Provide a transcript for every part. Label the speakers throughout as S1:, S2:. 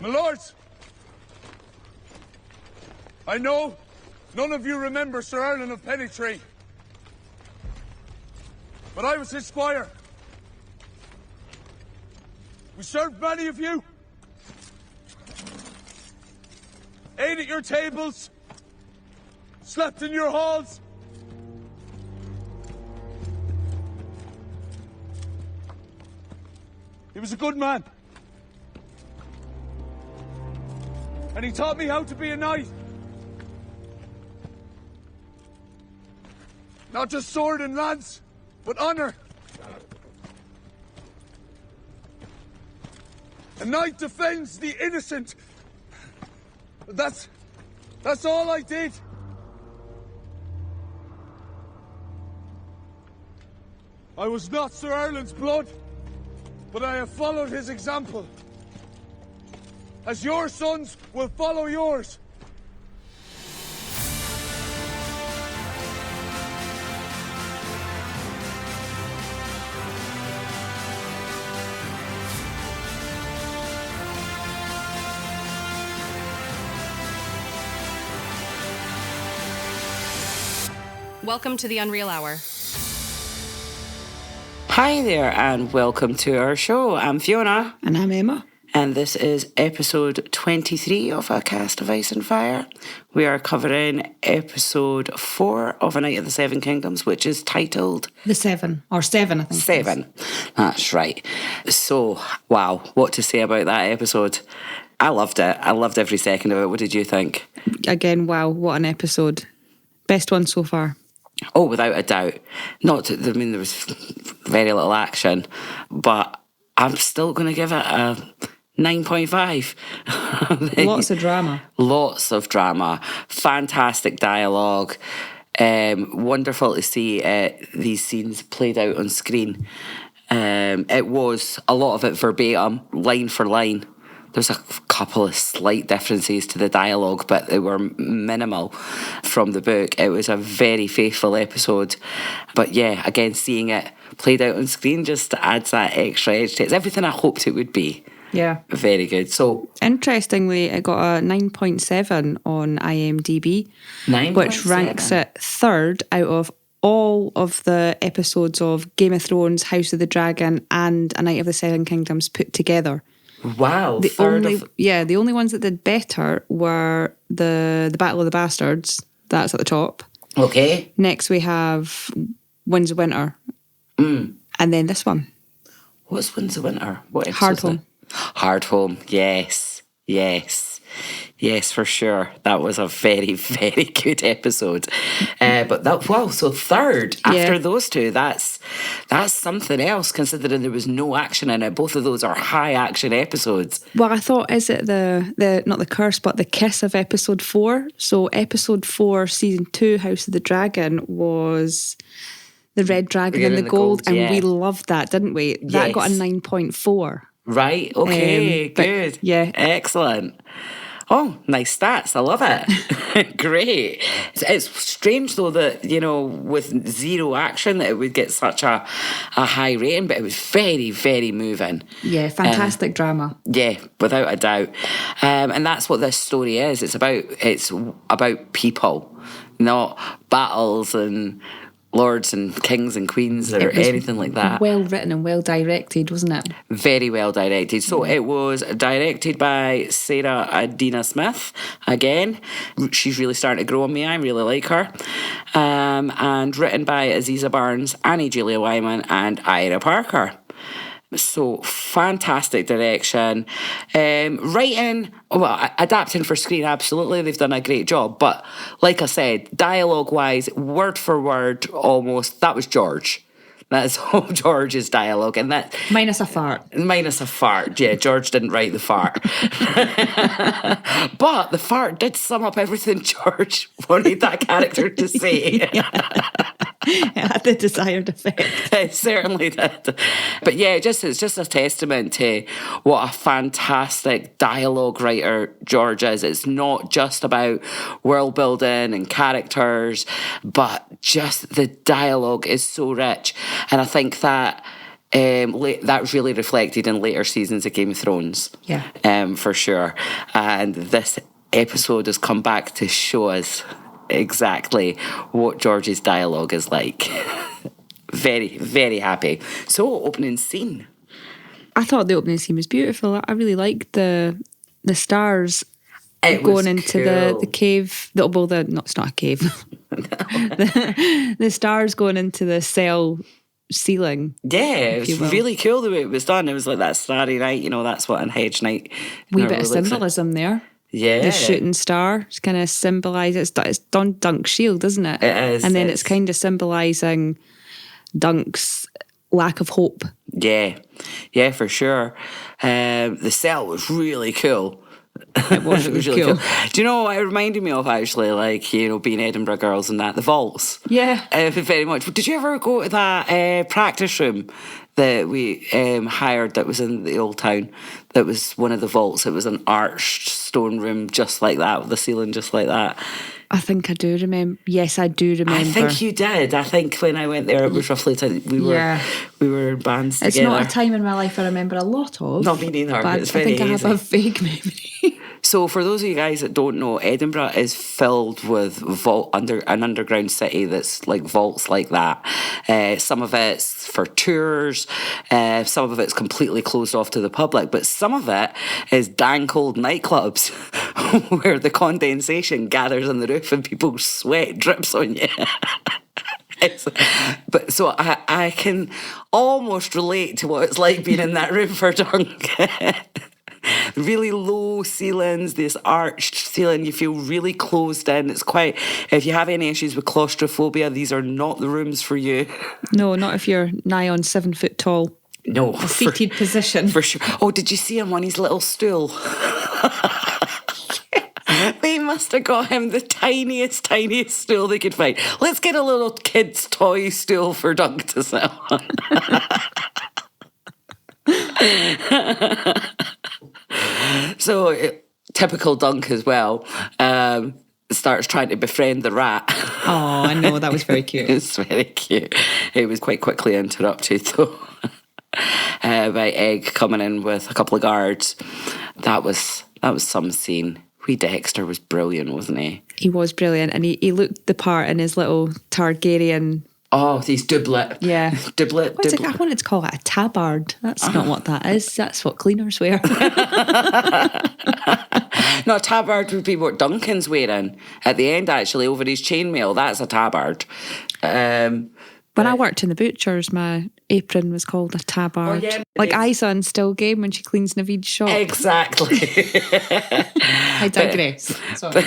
S1: My lords, I know none of you remember Sir Erlen of Pennytree, but I was his squire. We served many of you, ate at your tables, slept in your halls. He was a good man. And he taught me how to be a knight. Not just sword and lance, but honor. A knight defends the innocent. That's all I did. I was not Sir Erlen's blood, but I have followed his example. As your sons will follow yours.
S2: Welcome to the Unreal Hour.
S3: Hi there and welcome to our show. I'm Fiona.
S4: And I'm Emma.
S3: And this is episode 23 of A Cast of Ice and Fire. We are covering episode 4 of A Night of the Seven Kingdoms, which is titled...
S4: The Seven, or Seven, I think.
S3: Seven, that's right. So, wow, what to say about that episode. I loved it. I loved every second of it. What did you think?
S4: Again, wow, what an episode. Best one so far.
S3: Oh, without a doubt. There was very little action, but I'm still going to give it a 9.5.
S4: Lots of drama.
S3: Lots of drama. Fantastic dialogue. Wonderful to see these scenes played out on screen. It was a lot of it verbatim, line for line. There's a couple of slight differences to the dialogue, but they were minimal from the book. It was a very faithful episode. But yeah, again, seeing it played out on screen just adds that extra edge to it. It's everything I hoped it would be.
S4: Yeah.
S3: Very good. So,
S4: interestingly, it got a 9.7 on IMDb,
S3: 9.7,
S4: which ranks it third out of all of the episodes of Game of Thrones, House of the Dragon, and A Night of the Seven Kingdoms put together.
S3: Wow.
S4: The only ones that did better were the Battle of the Bastards. That's at the top.
S3: Okay.
S4: Next we have Winds of Winter. And then this one.
S3: What's Winds of Winter? What episode? Hardhome. Yes. Yes, for sure. That was a very, very good episode. So third after those two, that's something else considering there was no action in it. Both of those are high action episodes.
S4: Well, I thought, is it the not the curse, but the kiss of episode 4? So episode 4, season 2, House of the Dragon was the Red Dragon and the Gold, and we loved that, didn't we?
S3: Yes.
S4: That got a 9.4.
S3: Right, okay, good.
S4: Yeah.
S3: Excellent. Oh, nice stats. I love it. Great. It's strange, though, that, with zero action, that it would get such a high rating, but it was very, very moving.
S4: Yeah, fantastic drama.
S3: Yeah, without a doubt. And that's what this story is. It's about people, not battles and lords and kings and queens or anything like that.
S4: Well written and well directed, wasn't it?
S3: Very well directed. So it was directed by Sarah Adina Smith. Again, she's really starting to grow on me. I really like her. And written by Aziza Barnes, Annie Julia Wyman, and Ira Parker. So fantastic direction. Writing, adapting for screen, absolutely, they've done a great job. But like I said, dialogue-wise, word for word, almost, that was George. That's all George's dialogue, and that
S4: minus a fart.
S3: Yeah, George didn't write the fart, but the fart did sum up everything George wanted that character to say.
S4: It had the desired effect.
S3: It certainly did. But yeah, it's just a testament to what a fantastic dialogue writer George is. It's not just about world building and characters, but just the dialogue is so rich. And I think that That really reflected in later seasons of Game of Thrones.
S4: Yeah.
S3: For sure. And this episode has come back to show us exactly what George's dialogue is like. Very, very happy. So, opening scene.
S4: I thought the opening scene was beautiful. I really liked the stars
S3: It
S4: going
S3: was
S4: into
S3: cool.
S4: the cave. It's not a cave. the stars going into the cell ceiling.
S3: Yeah, it
S4: if you
S3: was
S4: will.
S3: really cool the way it was done. It was like that Starry Night, you know, that's what an hedge night.
S4: Wee bit of
S3: normally looks like.
S4: symbolism there.
S3: Yeah.
S4: The shooting star it's kind of symbolises it's Dunk's shield, isn't it?
S3: It is.
S4: And then it's kind of symbolising Dunk's lack of hope.
S3: Yeah, yeah, for sure. The cell was really cool.
S4: It was really cool.
S3: Do you know what it reminded me of, actually? Like, you know, being Edinburgh girls and that, the vaults.
S4: Yeah.
S3: Very much. Did you ever go to that practice room that we hired that was in the old town? That was one of the vaults. It was an arched stone room just like that, with the ceiling just like that.
S4: I think I do remember. Yes, I do remember.
S3: I think you did. I think when I went there, it was roughly we were in bands
S4: It's
S3: together.
S4: not a time in my life I remember a lot of.
S3: Not me neither, but it's very
S4: I think I have
S3: easy.
S4: a vague memory.
S3: So for those of you guys that don't know, Edinburgh is filled with an underground city that's like vaults like that. Some of it's for tours, some of it's completely closed off to the public, but some of it is dank old nightclubs where the condensation gathers on the roof and people's sweat drips on you. But so I can almost relate to what it's like being in that room for Dunk. Really low ceilings, this arched ceiling, you feel really closed in. It's quite, if you have any issues with claustrophobia, these are not the rooms for you.
S4: No, not if you're nigh on 7 foot tall.
S3: No.
S4: A seated position.
S3: For sure. Oh, did you see him on his little stool? They must have got him the tiniest stool they could find. Let's get a little kid's toy stool for Dunk to sit on. So, typical Dunk as well, starts trying to befriend the rat.
S4: Oh, I know, that was very cute.
S3: It's very cute. It was quite quickly interrupted, though, by Egg coming in with a couple of guards. That was some scene. Wee Dexter was brilliant, wasn't he?
S4: He was brilliant, and he looked the part in his little Targaryen.
S3: Oh, his doublet.
S4: Yeah.
S3: Doublet.
S4: What's it? I wanted to call it a tabard. That's not what that is. That's what cleaners wear.
S3: No, a tabard would be what Duncan's wearing at the end, actually, over his chainmail. That's a tabard.
S4: When I worked in the butcher's, my apron was called a tabard.
S3: Oh, yeah,
S4: like
S3: it is.
S4: Isa in Still Game when she cleans Naveed's shop.
S3: Exactly.
S4: I digress. Sorry.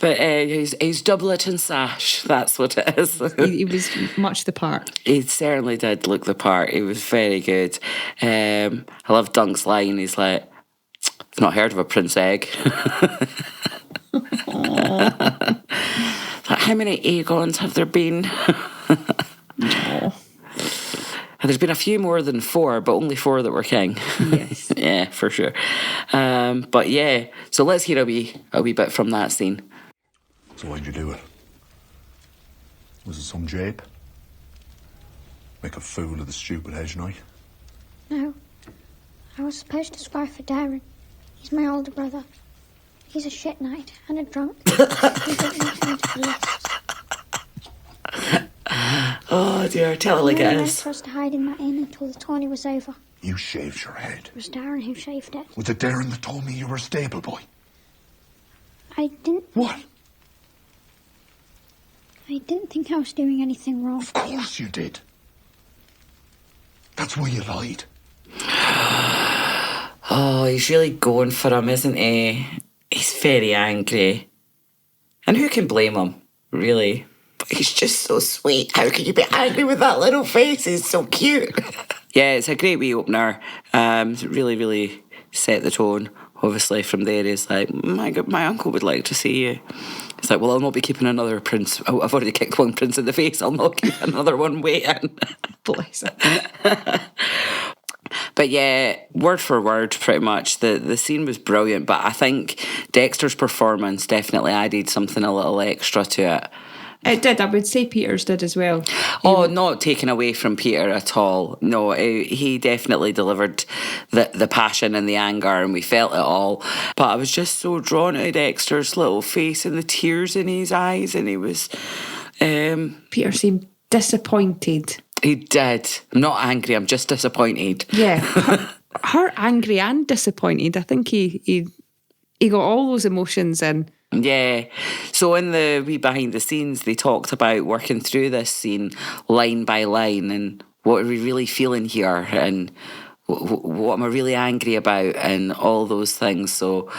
S3: But his doublet and sash, that's what it is.
S4: He was much the part.
S3: He certainly did look the part. He was very good. I love Dunk's line. He's like, I've not heard of a Prince Egg. Like, how many Aegons have there been?
S4: Oh.
S3: There's been a few more than 4, but only 4 that were king.
S4: Yes.
S3: Yeah, for sure. But yeah, so let's hear a wee bit from that scene.
S5: So why'd you do it? Was it some jape? Make a fool of the stupid hedge knight?
S6: No. I was supposed to spy for Daeron. He's my older brother. He's a shit knight and a drunk. He didn't make me to the list.
S3: Oh dear, tell it like it
S6: meant
S3: is.
S6: for us to hide in that inn until the tourney was over.
S5: You shaved your head.
S6: It was Daeron who shaved it.
S5: Was it Daeron that told me you were a stable boy?
S6: I didn't
S5: What?
S6: think I was doing anything wrong.
S5: Of course you did. That's why you lied.
S3: Oh, he's really going for him, isn't he? He's very angry. And who can blame him, really? But he's just so sweet. How can you be angry with that little face? He's so cute. Yeah, it's a great wee opener. Really, really set the tone. Obviously, from there, he's like, my uncle would like to see you. It's like, well, I'll not be keeping another prince. I've already kicked one prince in the face. I'll not keep another one waiting.
S4: Bless him.
S3: But yeah, word for word, pretty much. The scene was brilliant, but I think Dexter's performance definitely added something a little extra to it.
S4: It did. I would say Peter's did as well.
S3: Not taken away from Peter at all. No, he definitely delivered the passion and the anger, and we felt it all. But I was just so drawn to Dexter's little face and the tears in his eyes, and he was...
S4: Peter seemed disappointed.
S3: He did. I'm not angry, I'm just disappointed.
S4: Yeah. Her angry and disappointed. I think he got all those emotions in.
S3: Yeah. So in the wee behind the scenes, they talked about working through this scene line by line and what are we really feeling here and what am I really angry about and all those things. So,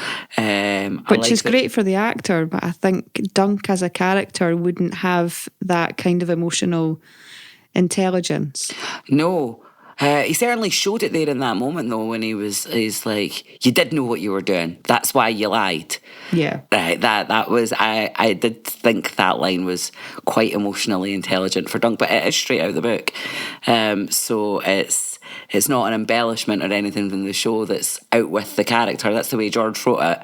S4: which is great for the actor, but I think Dunk as a character wouldn't have that kind of emotional intelligence.
S3: No. He certainly showed it there in that moment, though, when he's like, you did know what you were doing. That's why you lied.
S4: Yeah.
S3: Right. That was, I did think that line was quite emotionally intelligent for Dunk, but it is straight out of the book. So it's not an embellishment or anything from the show that's out with the character. That's the way George wrote it.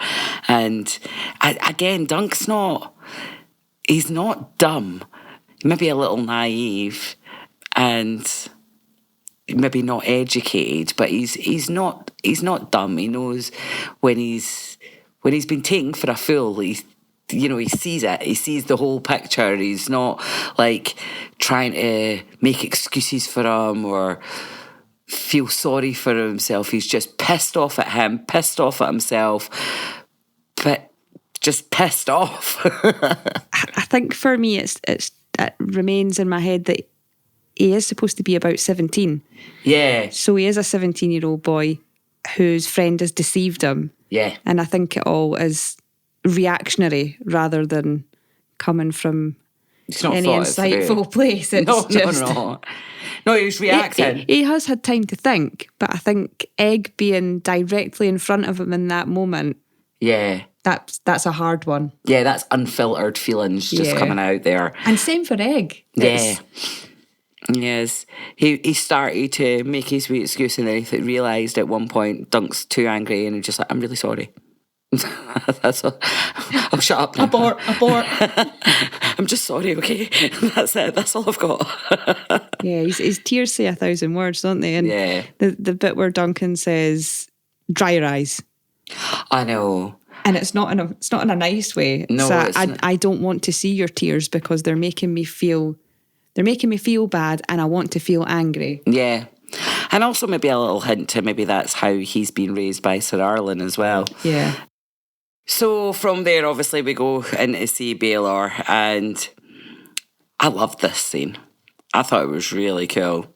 S3: And again, Dunk's he's not dumb. Maybe a little naive and maybe not educated, but he's not dumb. He knows when he's been taken for a fool. He sees it. He sees the whole picture. He's not like trying to make excuses for him or feel sorry for himself. He's just pissed off at him, pissed off at himself, but just pissed off.
S4: I think for me, it remains in my head that he is supposed to be about 17.
S3: Yeah.
S4: So he is a 17-year-old boy whose friend has deceived him.
S3: Yeah.
S4: And I think it all is reactionary rather than coming from any insightful place. It's
S3: No, he was reacting.
S4: He has had time to think, but I think Egg being directly in front of him in that moment,
S3: yeah,
S4: that's a hard one.
S3: Yeah, that's unfiltered feelings just coming out there.
S4: And same for Egg.
S3: Yeah. Yes, he started to make his wee excuse and then he realised at one point Dunk's too angry and he's just like, I'm really sorry. That's all. I'll shut up now.
S4: Abort.
S3: I'm just sorry, okay? That's it. That's all I've got.
S4: Yeah, his tears say 1,000 words, don't they? And
S3: yeah.
S4: The bit where Duncan says, dry your eyes.
S3: I know.
S4: And it's not in a nice way.
S3: No,
S4: so I don't want to see your tears because they're making me feel bad and I want to feel angry.
S3: Yeah. And also maybe a little hint to maybe that's how he's been raised by Sir Arlen as well.
S4: Yeah.
S3: So from there, obviously, we go in to see Baelor, and I loved this scene. I thought it was really cool.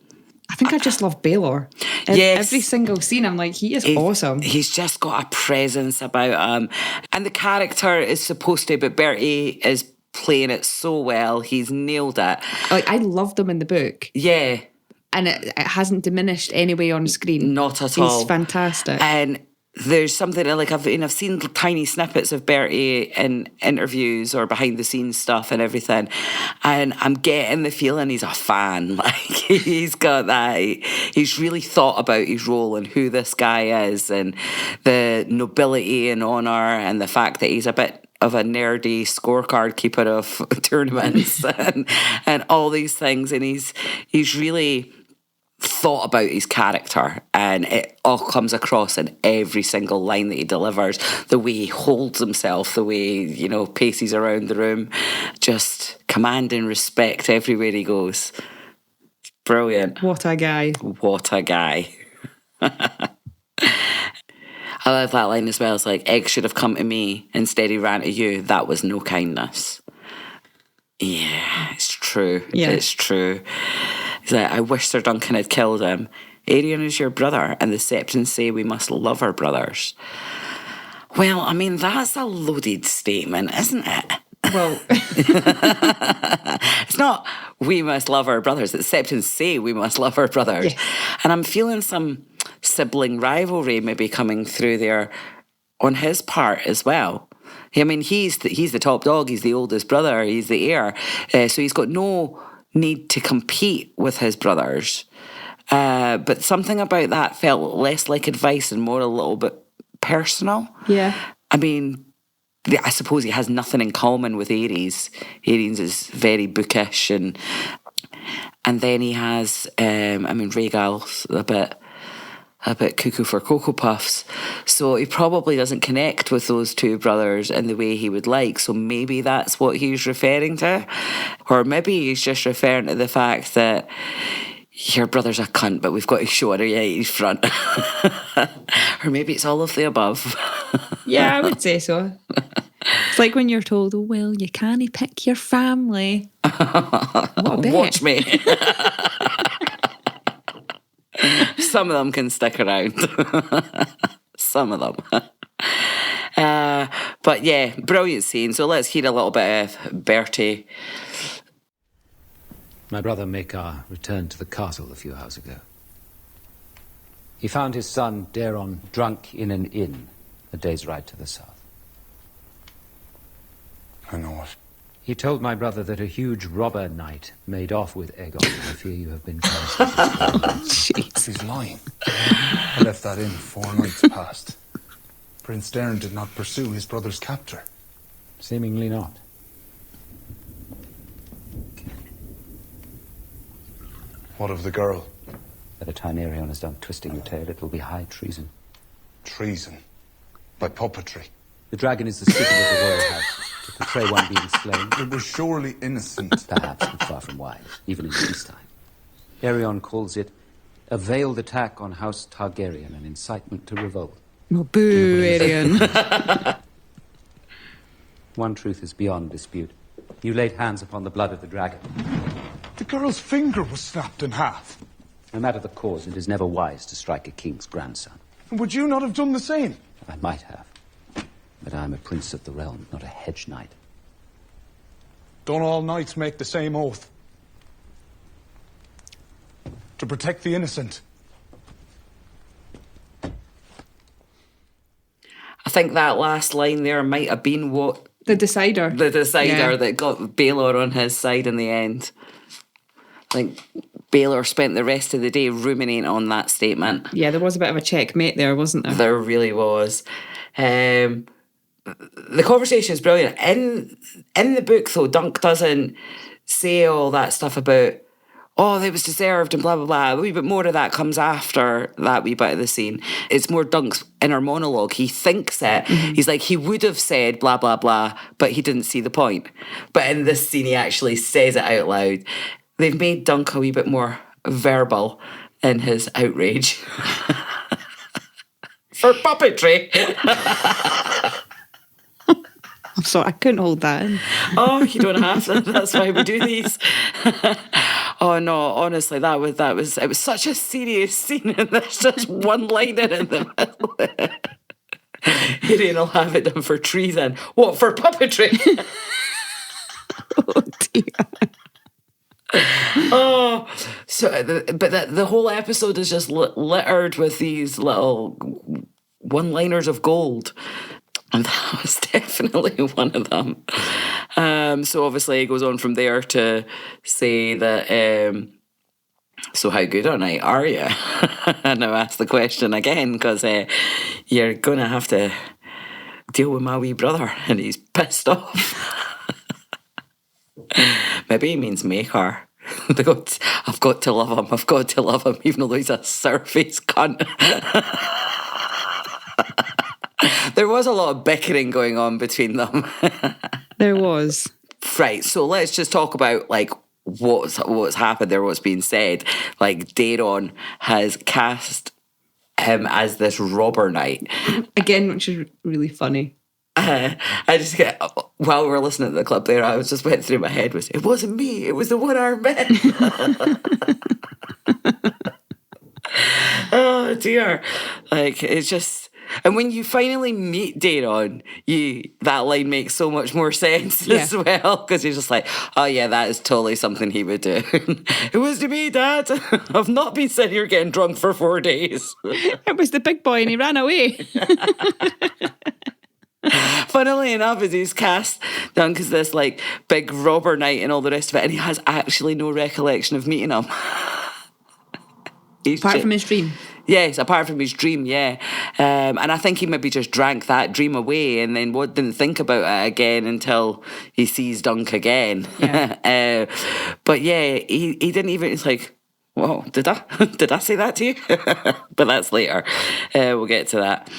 S4: I think I just love Baelor.
S3: Yes.
S4: Every single scene, I'm like, he is awesome.
S3: He's just got a presence about him. And the character is supposed to, but Bertie is playing it so well. He's nailed it.
S4: Like, I loved him in the book.
S3: Yeah.
S4: And it hasn't diminished anyway on screen.
S3: Not at all.
S4: He's fantastic.
S3: And there's something like I've seen tiny snippets of Bertie in interviews or behind the scenes stuff and everything, and I'm getting the feeling he's a fan. Like he's got that. He's really thought about his role and who this guy is, and the nobility and honour, and the fact that he's a bit of a nerdy scorecard keeper of tournaments and all these things, and he's really thought about his character, and it all comes across in every single line that he delivers. The way he holds himself, the way, paces around the room, just commanding respect everywhere he goes. Brilliant.
S4: What a guy.
S3: What a guy. I love that line as well. It's like, Egg should have come to me, instead he ran to you. That was no kindness. Yeah, it's true.
S4: Yeah.
S3: It's true. He's like, I wish Sir Duncan had killed him. Aerion is your brother, and the Septons say we must love our brothers. Well, I mean, that's a loaded statement, isn't it?
S4: Well,
S3: it's not we must love our brothers. The Septons say we must love our brothers.
S4: Yes.
S3: And I'm feeling some sibling rivalry maybe coming through there on his part as well. I mean, he's the top dog. He's the oldest brother. He's the heir. So he's got no need to compete with his brothers. But something about that felt less like advice and more a little bit personal.
S4: yeah.
S3: I mean, I suppose he has nothing in common with Ares. Ares is very bookish, and then he has, Rhaegal's a bit cuckoo for Cocoa Puffs. So he probably doesn't connect with those two brothers in the way he would like. So maybe that's what he's referring to. Or maybe he's just referring to the fact that your brother's a cunt, but we've got to show it right in his front. Or maybe it's all of the above.
S4: Yeah, I would say so. It's like when you're told, oh, well, you can't pick your family. What a bet.
S3: Watch me. Some of them can stick around. Some of them. But yeah, brilliant scene. So let's hear a little bit of Bertie.
S7: My brother Maegor returned to the castle a few hours ago. He found his son Daeron drunk in an inn a day's ride to the south.
S5: I know it.
S7: He told my brother that a huge robber knight made off with Aegon. I fear you have been casted.
S4: Jeez.
S5: He's lying. I left that inn 4 nights past. Prince Daeron did not pursue his brother's captor.
S7: Seemingly not.
S5: What of the girl?
S7: By the time Aerion is done twisting the tale, it will be high treason.
S5: Treason. By puppetry.
S7: The dragon is the signal of the royal house to portray one being slain.
S5: It was surely innocent.
S7: Perhaps, but far from wise, even in peacetime. Aerion calls it a veiled attack on House Targaryen, an incitement to revolt.
S4: Oh, boo, Aerion.
S7: One truth is beyond dispute. You laid hands upon the blood of the dragon.
S5: The girl's finger was snapped in half.
S7: No matter the cause, it is never wise to strike a king's grandson.
S5: And would you not have done the same?
S7: I might have. But I am a prince of the realm, not a hedge knight.
S5: Don't all knights make the same oath? To protect the innocent.
S3: I think that last line there might have been what...
S4: The decider.
S3: The decider
S4: Yeah.
S3: that got Baelor on his side in the end. I think Baelor spent the rest of the day ruminating on that statement.
S4: Yeah, there was a bit of a checkmate there, wasn't there?
S3: There really was. The conversation is brilliant. In the book, though, Dunk doesn't say all that stuff about, oh, it was deserved and blah, blah, blah. A wee bit more of that comes after that wee bit of the scene. It's more Dunk's inner monologue. He thinks it. Mm-hmm. He's like, he would have said blah, blah, blah, but he didn't see the point. But in this scene, he actually says it out loud. They've made Dunk a wee bit more verbal in his outrage. For puppetry.
S4: I'm sorry, I couldn't hold that in.
S3: Oh, you don't have to. That's why we do these. Oh no, honestly, it was such a serious scene, and there's just one line in the middle. Tyrion will have it done for treason. What, for puppetry?
S4: Oh dear.
S3: Oh, so but the whole episode is just littered with these little one-liners of gold. And that was definitely one of them. So obviously it goes on from there to say that, so how good or night are you? And I asked the question again because you're going to have to deal with my wee brother and he's pissed off. Maybe he means Maegor. I've got to love him, even though he's a surface cunt. There was a lot of bickering going on between them.
S4: There was.
S3: Right, so let's just talk about like what's happened there, what's been said. Like Daeron has cast him as this robber knight. Again,
S4: which is really funny.
S3: I just get, while we were listening to the clip there, I was just went through my head was, it wasn't me, it was the one-armed man. Oh dear. Like, it's just, and when you finally meet Daeron, that line makes so much more sense as well, because he's just like, oh yeah, that is totally something he would do. It was to me, Dad. I've not been sitting here getting drunk for 4 days.
S4: It was the big boy and he ran away.
S3: Funnily enough, as he's cast Dunk as this like big robber knight and all the rest of it, and he has actually no recollection of meeting him.
S4: Apart from his dream.
S3: Yes, apart from his dream, yeah. And I think he maybe just drank that dream away and then didn't think about it again until he sees Dunk again.
S4: Yeah.
S3: But yeah, he didn't even, it's like, whoa, did I say that to you? But that's later. We'll get to that.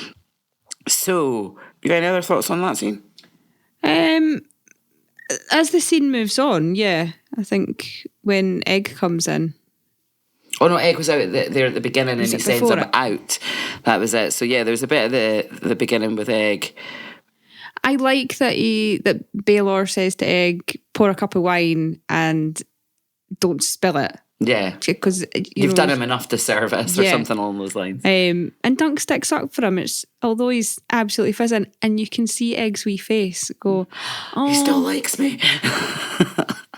S3: So, you got any other thoughts on that scene?
S4: As the scene moves on, yeah, I think when Egg comes in.
S3: Oh no, Egg was out there at the beginning and he sends him
S4: it?
S3: out. That was it. So yeah, there's a bit of the beginning with Egg.
S4: I like that that Baelor says to Egg, pour a cup of wine and don't spill it.
S3: Yeah.
S4: Because
S3: you've done him enough disservice or something along those lines.
S4: And Dunk sticks up for him. Although he's absolutely fizzing, and you can see Egg's wee face go, oh,
S3: he still likes me.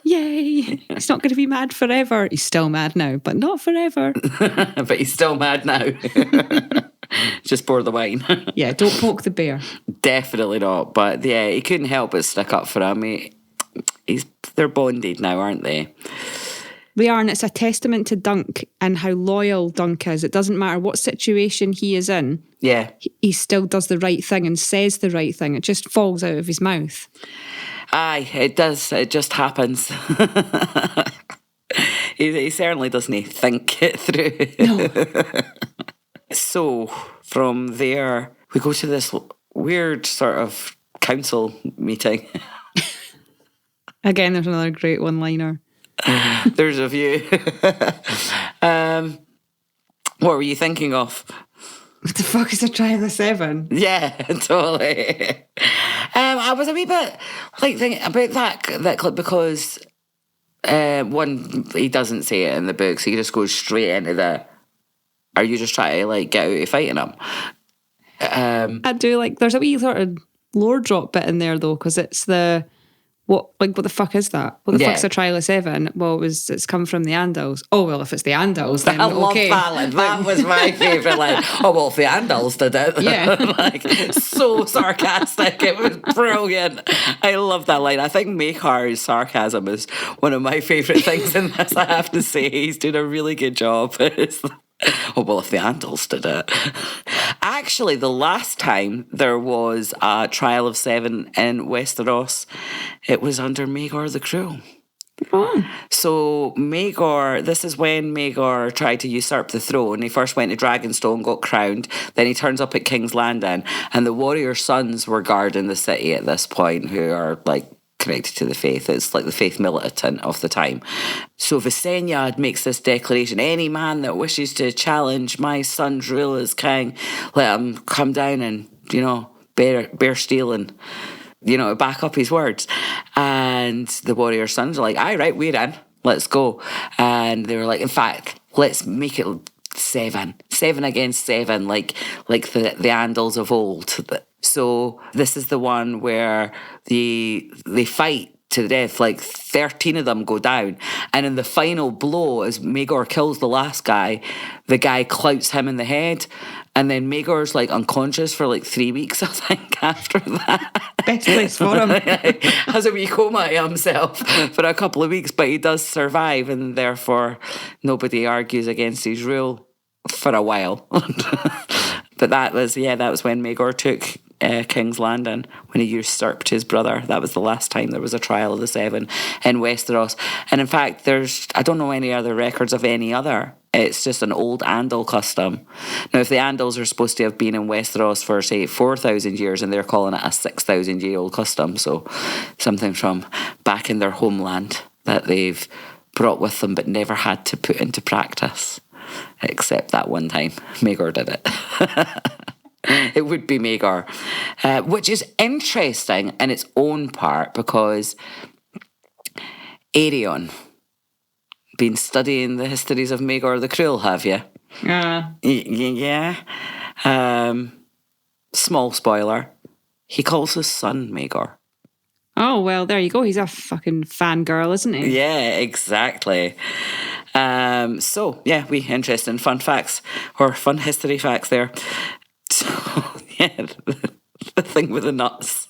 S4: Yay. He's not going to be mad forever. He's still mad now, but not forever.
S3: But he's still mad now. Just pour the wine.
S4: Yeah, don't poke the bear.
S3: Definitely not. But yeah, he couldn't help but stick up for him. They're bonded now, aren't they?
S4: They are, and it's a testament to Dunk and how loyal Dunk is. It doesn't matter what situation he is in.
S3: Yeah.
S4: He still does the right thing and says the right thing. It just falls out of his mouth.
S3: Aye, it does. It just happens. He certainly doesn't think it through.
S4: No.
S3: So, from there, we go to this weird sort of council meeting.
S4: Again, there's another great one-liner.
S3: There's a few. What were you thinking of?
S4: What the fuck is a trial of 7?
S3: Yeah, totally. I was a wee bit like thinking about that clip because one, he doesn't say it in the books. He just goes straight into are you just trying to like get out of fighting him?
S4: I do like. There's a wee sort of lore drop bit in there though, because it's what the fuck is that? What the fuck's a trial of 7? Well, it's come from the Andals. Oh, well, if it's the Andals, then
S3: I love
S4: okay.
S3: that line. That was my favourite line. Oh, well, if the Andals did it.
S4: Yeah.
S3: Like, so sarcastic. It was brilliant. I love that line. I think Maegor's sarcasm is one of my favourite things in this, I have to say. He's doing a really good job. Oh, well, if the Andals did it. Actually, the last time there was a trial of 7 in Westeros, it was under Maegor the Cruel.
S4: Oh.
S3: So Maegor, this is when Maegor tried to usurp the throne. He first went to Dragonstone, got crowned. Then he turns up at King's Landing. And the warrior sons were guarding the city at this point, who are like connected to the faith. It's like the faith militant of the time. So Visenya makes this declaration: any man that wishes to challenge my son's rule as king, let him come down and, bear steel and, back up his words. And the warrior sons are like, aye, right, we're in. Let's go. And they were like, in fact, let's make it 7 against 7, like the Andals of old. So this is the one where they fight to the death. Like 13 of them go down, and in the final blow, as Maegor kills the last guy, the guy clouts him in the head, and then Maegor's like unconscious for like 3 weeks, I think, after that.
S4: Best place for him.
S3: Has a wee coma to himself for a couple of weeks, but he does survive, and therefore nobody argues against his rule for a while. But that was when Maegor took King's Landing, when he usurped his brother. That was the last time there was a trial of the 7 in Westeros. And in fact, I don't know any other records of any other. It's just an old Andal custom. Now, if the Andals are supposed to have been in Westeros for, say, 4,000 years, and they're calling it a 6,000-year-old custom, so something from back in their homeland that they've brought with them but never had to put into practice. Except that one time, Maegor did it. It would be Maegor. Which is interesting in its own part, because Daeron, been studying the histories of Maegor the Cruel, have you? Yeah. Small spoiler, he calls his son Maegor.
S4: Oh, well, there you go. He's a fucking fangirl, isn't he?
S3: Yeah, exactly. So, yeah, we interesting fun facts, or fun history facts there. So, yeah, the thing with the nuts.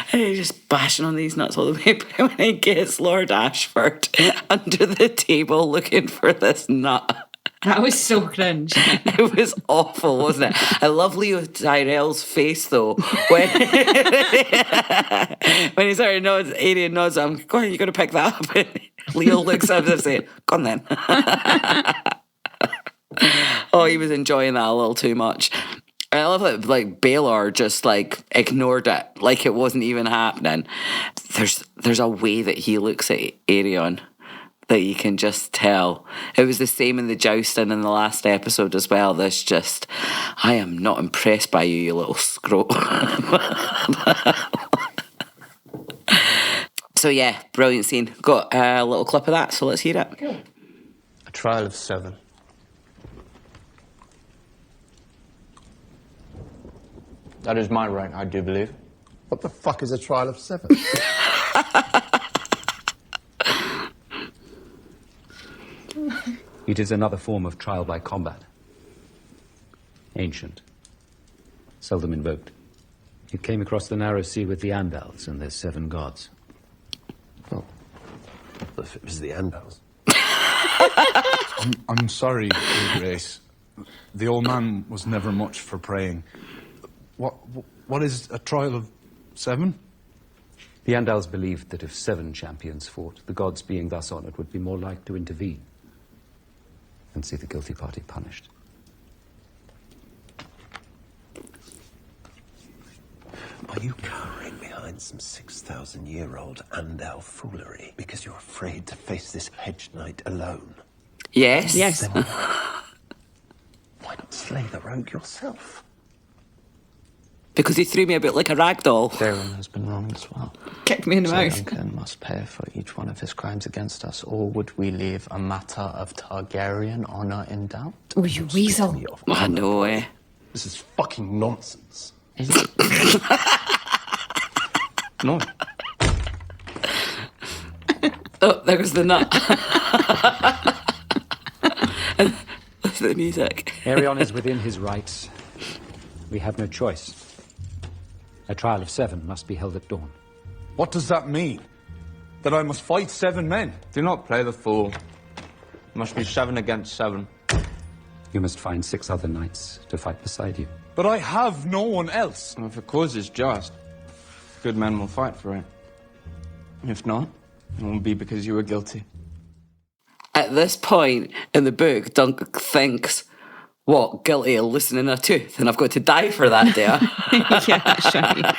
S3: He just bashing on these nuts all the way, but when he gets Lord Ashford under the table looking for this nut.
S4: That was so cringe.
S3: It was awful, wasn't it? I love Leo Tyrell's face though when when he sort of nods, Arian nods. I'm going. You got to pick that up. And Leo looks up and says, "Go on then." Oh, he was enjoying that a little too much. I love that, like, Baelor just, like, ignored it, like it wasn't even happening. There's a way that he looks at Aerion that you can just tell. It was the same in the jousting in the last episode as well. There's just, I am not impressed by you, you little scrote. So yeah, brilliant scene. Got a little clip of that, so let's hear it.
S8: A trial of 7. That is my right, I do believe.
S9: What the fuck is a trial of 7?
S7: It is another form of trial by combat. Ancient. Seldom invoked. It came across the narrow sea with the Andals and their 7 gods.
S9: Oh. If it was the Andals.
S5: I'm sorry, Your Grace. The old man was never much for praying. What is a trial of 7?
S7: The Andals believed that if 7 champions fought, the gods being thus honored would be more like to intervene and see the guilty party punished.
S9: Are you cowering behind some 6,000-year-old Andal foolery because you're afraid to face this hedge knight alone?
S3: Yes.
S4: Yes.
S9: Why not slay the rogue yourself?
S3: Because he threw me about like a rag doll.
S10: Daeron has been wrong as well.
S4: Kicked me in the mouth.
S10: Duncan must pay for each one of his crimes against us, or would we leave a matter of Targaryen honor in doubt?
S4: Oh, you weasel.
S3: I know, eh?
S9: This is fucking nonsense.
S10: Is it?
S9: No.
S3: Oh, there goes the nut. And listen to the music.
S7: Aerion is within his rights. We have no choice. A trial of 7 must be held at dawn.
S5: What does that mean? That I must fight 7 men?
S8: Do not play the fool. It must be 7 against 7.
S7: You must find 6 other knights to fight beside you.
S5: But I have no one else.
S8: And if a cause is just, good men will fight for it. If not, it will be because you were guilty.
S3: At this point in the book, Duncan thinks, what, guilty of loosening a tooth, and I've got to die for that, do I?
S4: Yeah, that's right.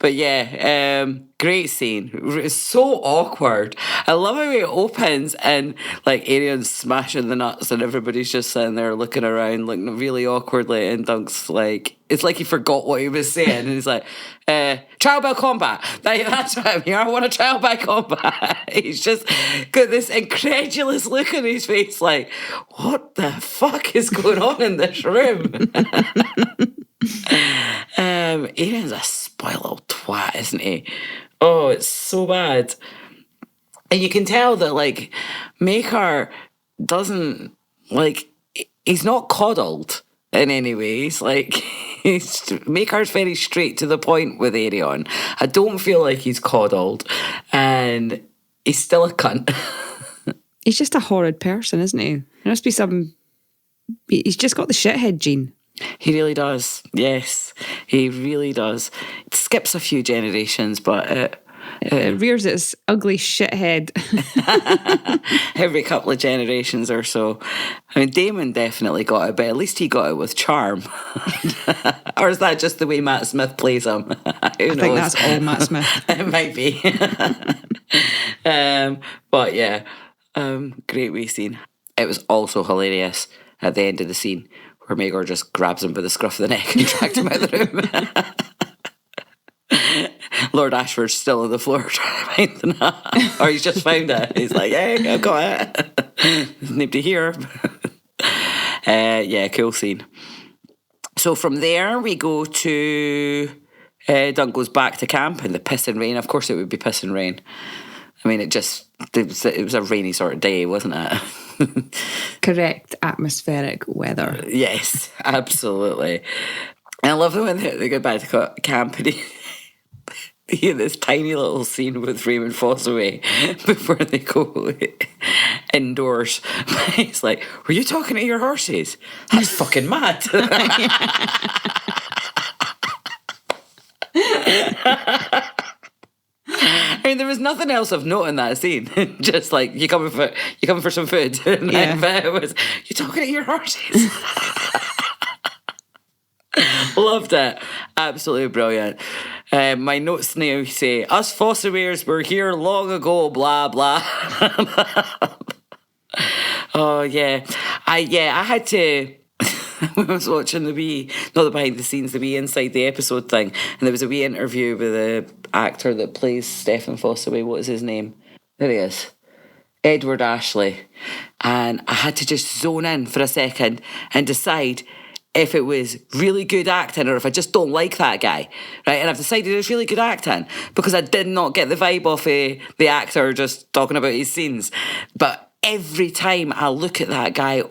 S3: But yeah, great scene. It's so awkward. I love how it opens and like Arion's smashing the nuts and everybody's just sitting there looking around looking really awkwardly, and Dunk's like, it's like he forgot what he was saying and he's like, trial by combat. That's what I'm here. I want a trial by combat. He's just got this incredulous look on his face like, what the fuck is going on in this room? Aaron's a spoiled little twat, isn't he? Oh, it's so bad. And you can tell that, like, Maegor doesn't, like, he's not coddled in any ways. Like, Maegor's very straight to the point with Aerion. I don't feel like he's coddled, and he's still a cunt.
S4: He's just a horrid person, isn't he? There must be some... He's just got the shithead gene.
S3: He really does. Yes, he really does. It skips a few generations, but
S4: it rears its ugly shithead
S3: every couple of generations or so. I mean, Daemon definitely got it, but at least he got it with charm. Or is that just the way Matt Smith plays him?
S4: I think that's all Matt Smith.
S3: It might be. But yeah, great wee scene. It was also hilarious at the end of the scene where Maegor just grabs him by the scruff of the neck and drags him out of the room. Lord Ashford's still on the floor trying to find the nut. Or he's just found it. He's like, hey, I've got it. There's nobody here. Yeah, cool scene. So from there we go to... Dunk goes back to camp in the piss and rain. Of course it would be piss and rain. I mean, it was a rainy sort of day, wasn't it?
S4: Correct atmospheric weather.
S3: Yes, absolutely. And I love it when they go back to camp and he in this tiny little scene with Raymond Fossoway before they go indoors. He's like, were you talking to your horses? That's fucking mad. I mean, there was nothing else of note in that scene. Just like, you coming for some food? And then it was, you talking to your horses? Loved it. Absolutely brilliant. My notes now say, us Fossoways were here long ago, blah, blah. Oh, yeah. I had to... When I was watching not the behind the scenes, the wee inside the episode thing, and there was a wee interview with the actor that plays Stephen Fossoway. What is his name? There he is. Edward Ashley. And I had to just zone in for a second and decide if it was really good acting or if I just don't like that guy, right? And I've decided it's really good acting because I did not get the vibe off the actor just talking about his scenes. But every time I look at that guy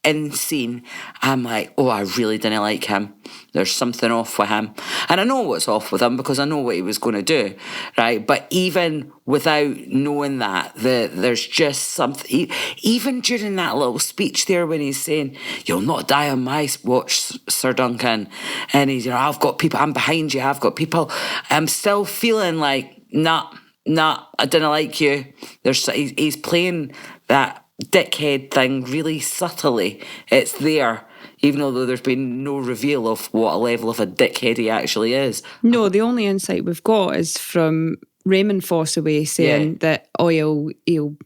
S3: in scene, I'm like, oh, I really didn't like him. There's something off with him. And I know what's off with him because I know what he was going to do, right? But even without knowing that, there's just something, even during that little speech there when he's saying, you'll not die on my watch, Sir Duncan. And he's, I've got people, I'm behind you, I've got people. I'm still feeling like, nah, I didn't like you. He's playing that dickhead thing really subtly. It's there, even though there's been no reveal of what a level of a dickhead he actually is.
S4: No, the only insight we've got is from Raymond Fossoway saying that he'll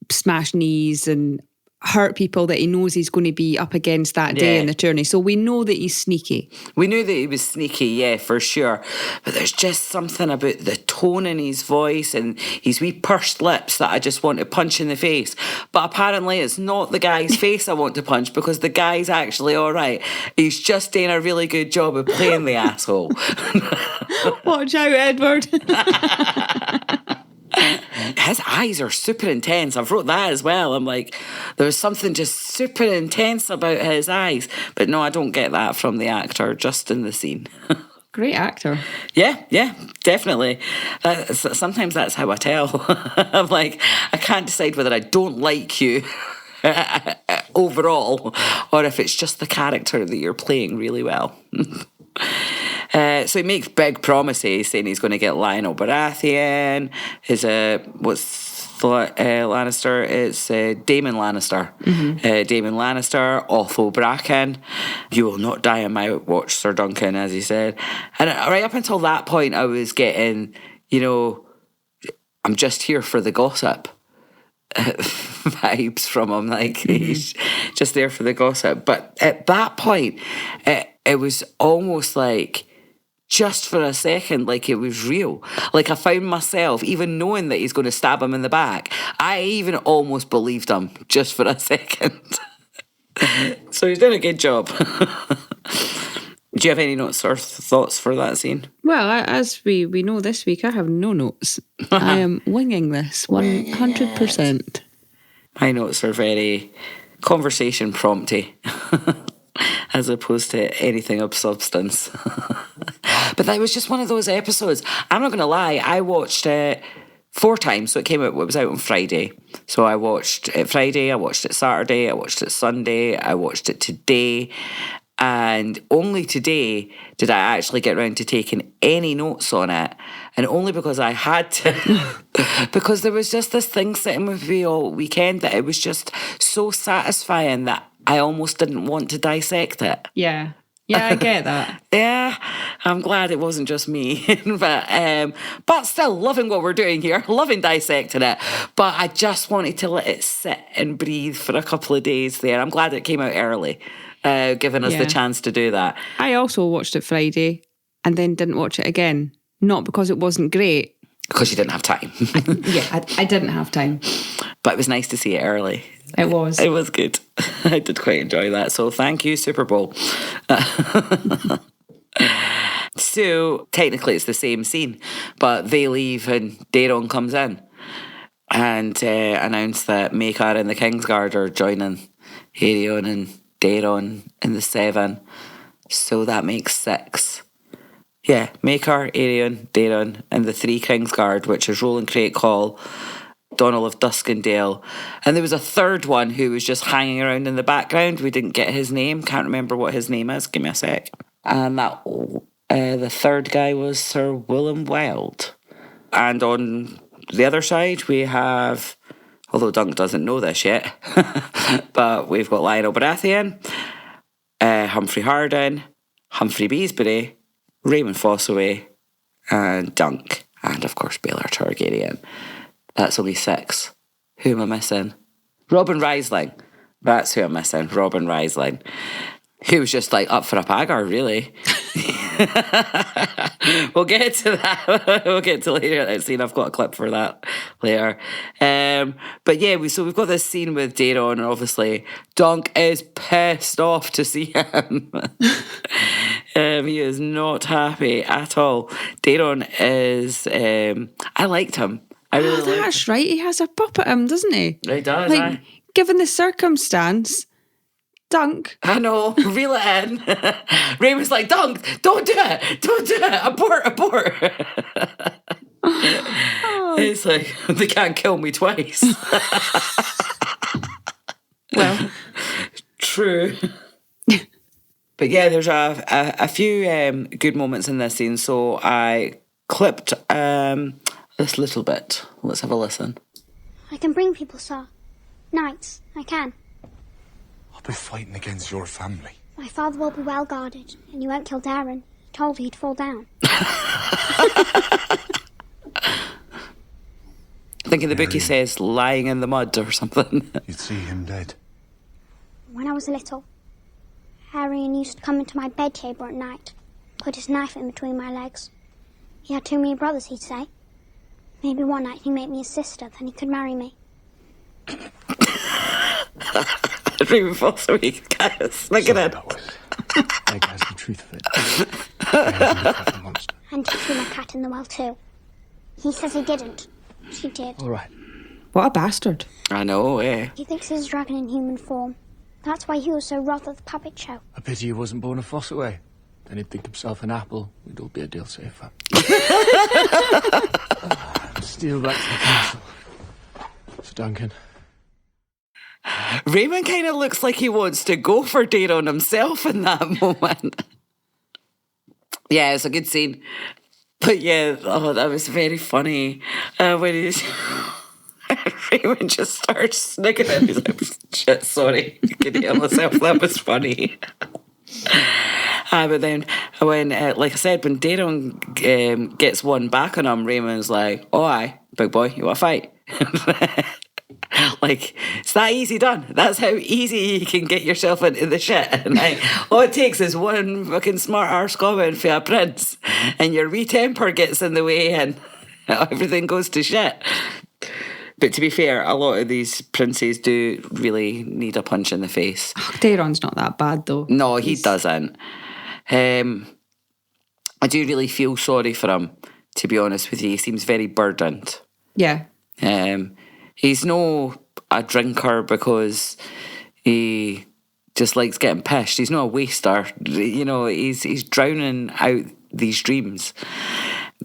S4: smash knees and hurt people that he knows he's going to be up against that day in the tourney. So we know that he's sneaky. We knew that he was sneaky, yeah, for sure. But there's just something about the tone in his voice and his wee pursed lips that I just want to punch in the face. But apparently it's not the guy's face I want to punch because the guy's actually all right. He's just doing a really good job of playing the asshole. Watch out, Edward. His eyes are super intense. I've wrote that as well. I'm like, there's something just super intense about his eyes. But no, I don't get that from the actor, just in the scene. Great actor. Yeah, definitely. Sometimes that's how I tell. I'm like, I can't decide whether I don't like you overall or if it's just the character that you're playing really well. So he makes big promises saying he's going to get Lionel Baratheon. Lannister? It's Daemon Lannister. Mm-hmm. Daemon Lannister, Otho Bracken. You will not die on my watch, Sir Duncan, as he said. And right up until that point, I was getting, I'm just here for the gossip vibes from him. Like, he's just there for the gossip. But at that point, it was almost like, just for a second, like it was real. Like I found myself, even knowing that he's going to stab him in the back, I even almost believed him just for a second. So he's doing a good job. Do you have any notes or thoughts for that scene? Well, as we know this week, I have no notes. I am winging this 100%. My notes are very conversation prompty. As opposed to anything of substance. But that was just one of those episodes. I'm not going to lie, I watched it 4 times. So it was out on Friday. So I watched it Friday, I watched it Saturday, I watched it Sunday, I watched it today. And only today did I actually get around to taking any notes on it. And only because I had to. Because there was just this thing sitting with me all weekend that it was just so satisfying that I almost didn't want to dissect it. Yeah, I get that. Yeah, I'm glad it wasn't just me. But still, loving what we're doing here, loving dissecting it. But I just wanted to let it sit and breathe for a couple of days there. I'm glad it came out early, giving us the chance to do that. I also watched it Friday and then didn't watch it again. Not because it wasn't great. Because you didn't have time. I didn't have time. But it was nice to see it early. It was. It was good. I did quite enjoy that. So thank you, Super Bowl. So technically it's the same scene, but they leave and Daeron comes in and announce that Maegor and the Kingsguard are joining Daeron and Daeron in the 7.
S3: So that makes 6. Yeah, Maegor, Aerion, Daeron, and the 3 Kingsguard, which is Roland Craig Hall, Donald of Duskendale. And there was a third one who was just hanging around in the background. We didn't get his name. Can't remember what his name is. Give me a sec. And that the third guy was Sir Willem Wild. And on the other side, we have, although Dunk doesn't know this yet, but we've got Lionel Baratheon, Humphrey Harden, Humphrey Beesbury, Raymond Fossoway, and Dunk. And of course, Baelor Targaryen. That's only 6. Who am I missing? Robin Riesling. That's who I'm missing. Robin Riesling. Who was just like up for a Pagar, really. We'll get to that. We'll get to later that scene. I've got a clip for that later. But yeah, we've got this scene with Daeron, and obviously Dunk is pissed off to see him. He is not happy at all. Daeron is. I liked him. I really
S4: that's right. He has a pop at him, doesn't he?
S3: He does.
S4: Like, given the circumstance, Dunk.
S3: I know. Reel it in. Raymond's like, Dunk, don't do it. Don't do it. Abort. It's like, they can't kill me twice.
S4: Well,
S3: true. But yeah, there's a few good moments in this scene. So I clipped this little bit. Let's have a listen.
S6: I can bring people, sir. Knights, I can.
S5: I'll be fighting against your family.
S6: My father will be well guarded, and you won't kill Daeron. He told you he'd fall down.
S3: I think in the book he says lying in the mud or something.
S5: You'd see him dead.
S6: When I was little, Arion used to come into my bedchamber at night, put his knife in between my legs. He had too many brothers, he'd say. Maybe one night he'd make me his sister, then he could marry me.
S3: Raymond Fossoway, guys, look at it.
S9: Meg has the truth of it.
S6: And he threw my cat in the well too. He says he didn't. She did.
S9: All right.
S4: What a bastard.
S3: I know, eh?
S6: He thinks he's a dragon in human form. That's why he was so wroth at the puppet show.
S10: A pity he wasn't born a Fossoway. Then he'd think himself an apple. We'd all be a deal safer. Steal back to the castle. Sir Duncan.
S3: Raymond kind of looks like he wants to go for Daeron himself in that moment. Yeah, it's a good scene. But yeah, that was very funny. When he's... Raymond just starts sniggering. He's like, shit, sorry. I couldn't hear myself. That was funny. But then when, like I said, when Daeron gets one back on him, Raymond's like, oh aye, big boy, you want to fight? Like, it's that easy done. That's how easy you can get yourself into the shit. And like, all it takes is one fucking smart arse comment for a prince, and your wee temper gets in the way, and everything goes to shit. But to be fair, a lot of these princes do really need a punch in the face.
S4: Daeron's not that bad, though.
S3: No, he doesn't. I do really feel sorry for him, to be honest with you. He seems very burdened.
S4: Yeah.
S3: He's no a drinker because he just likes getting pissed. He's not a waster. You know, he's drowning out these dreams.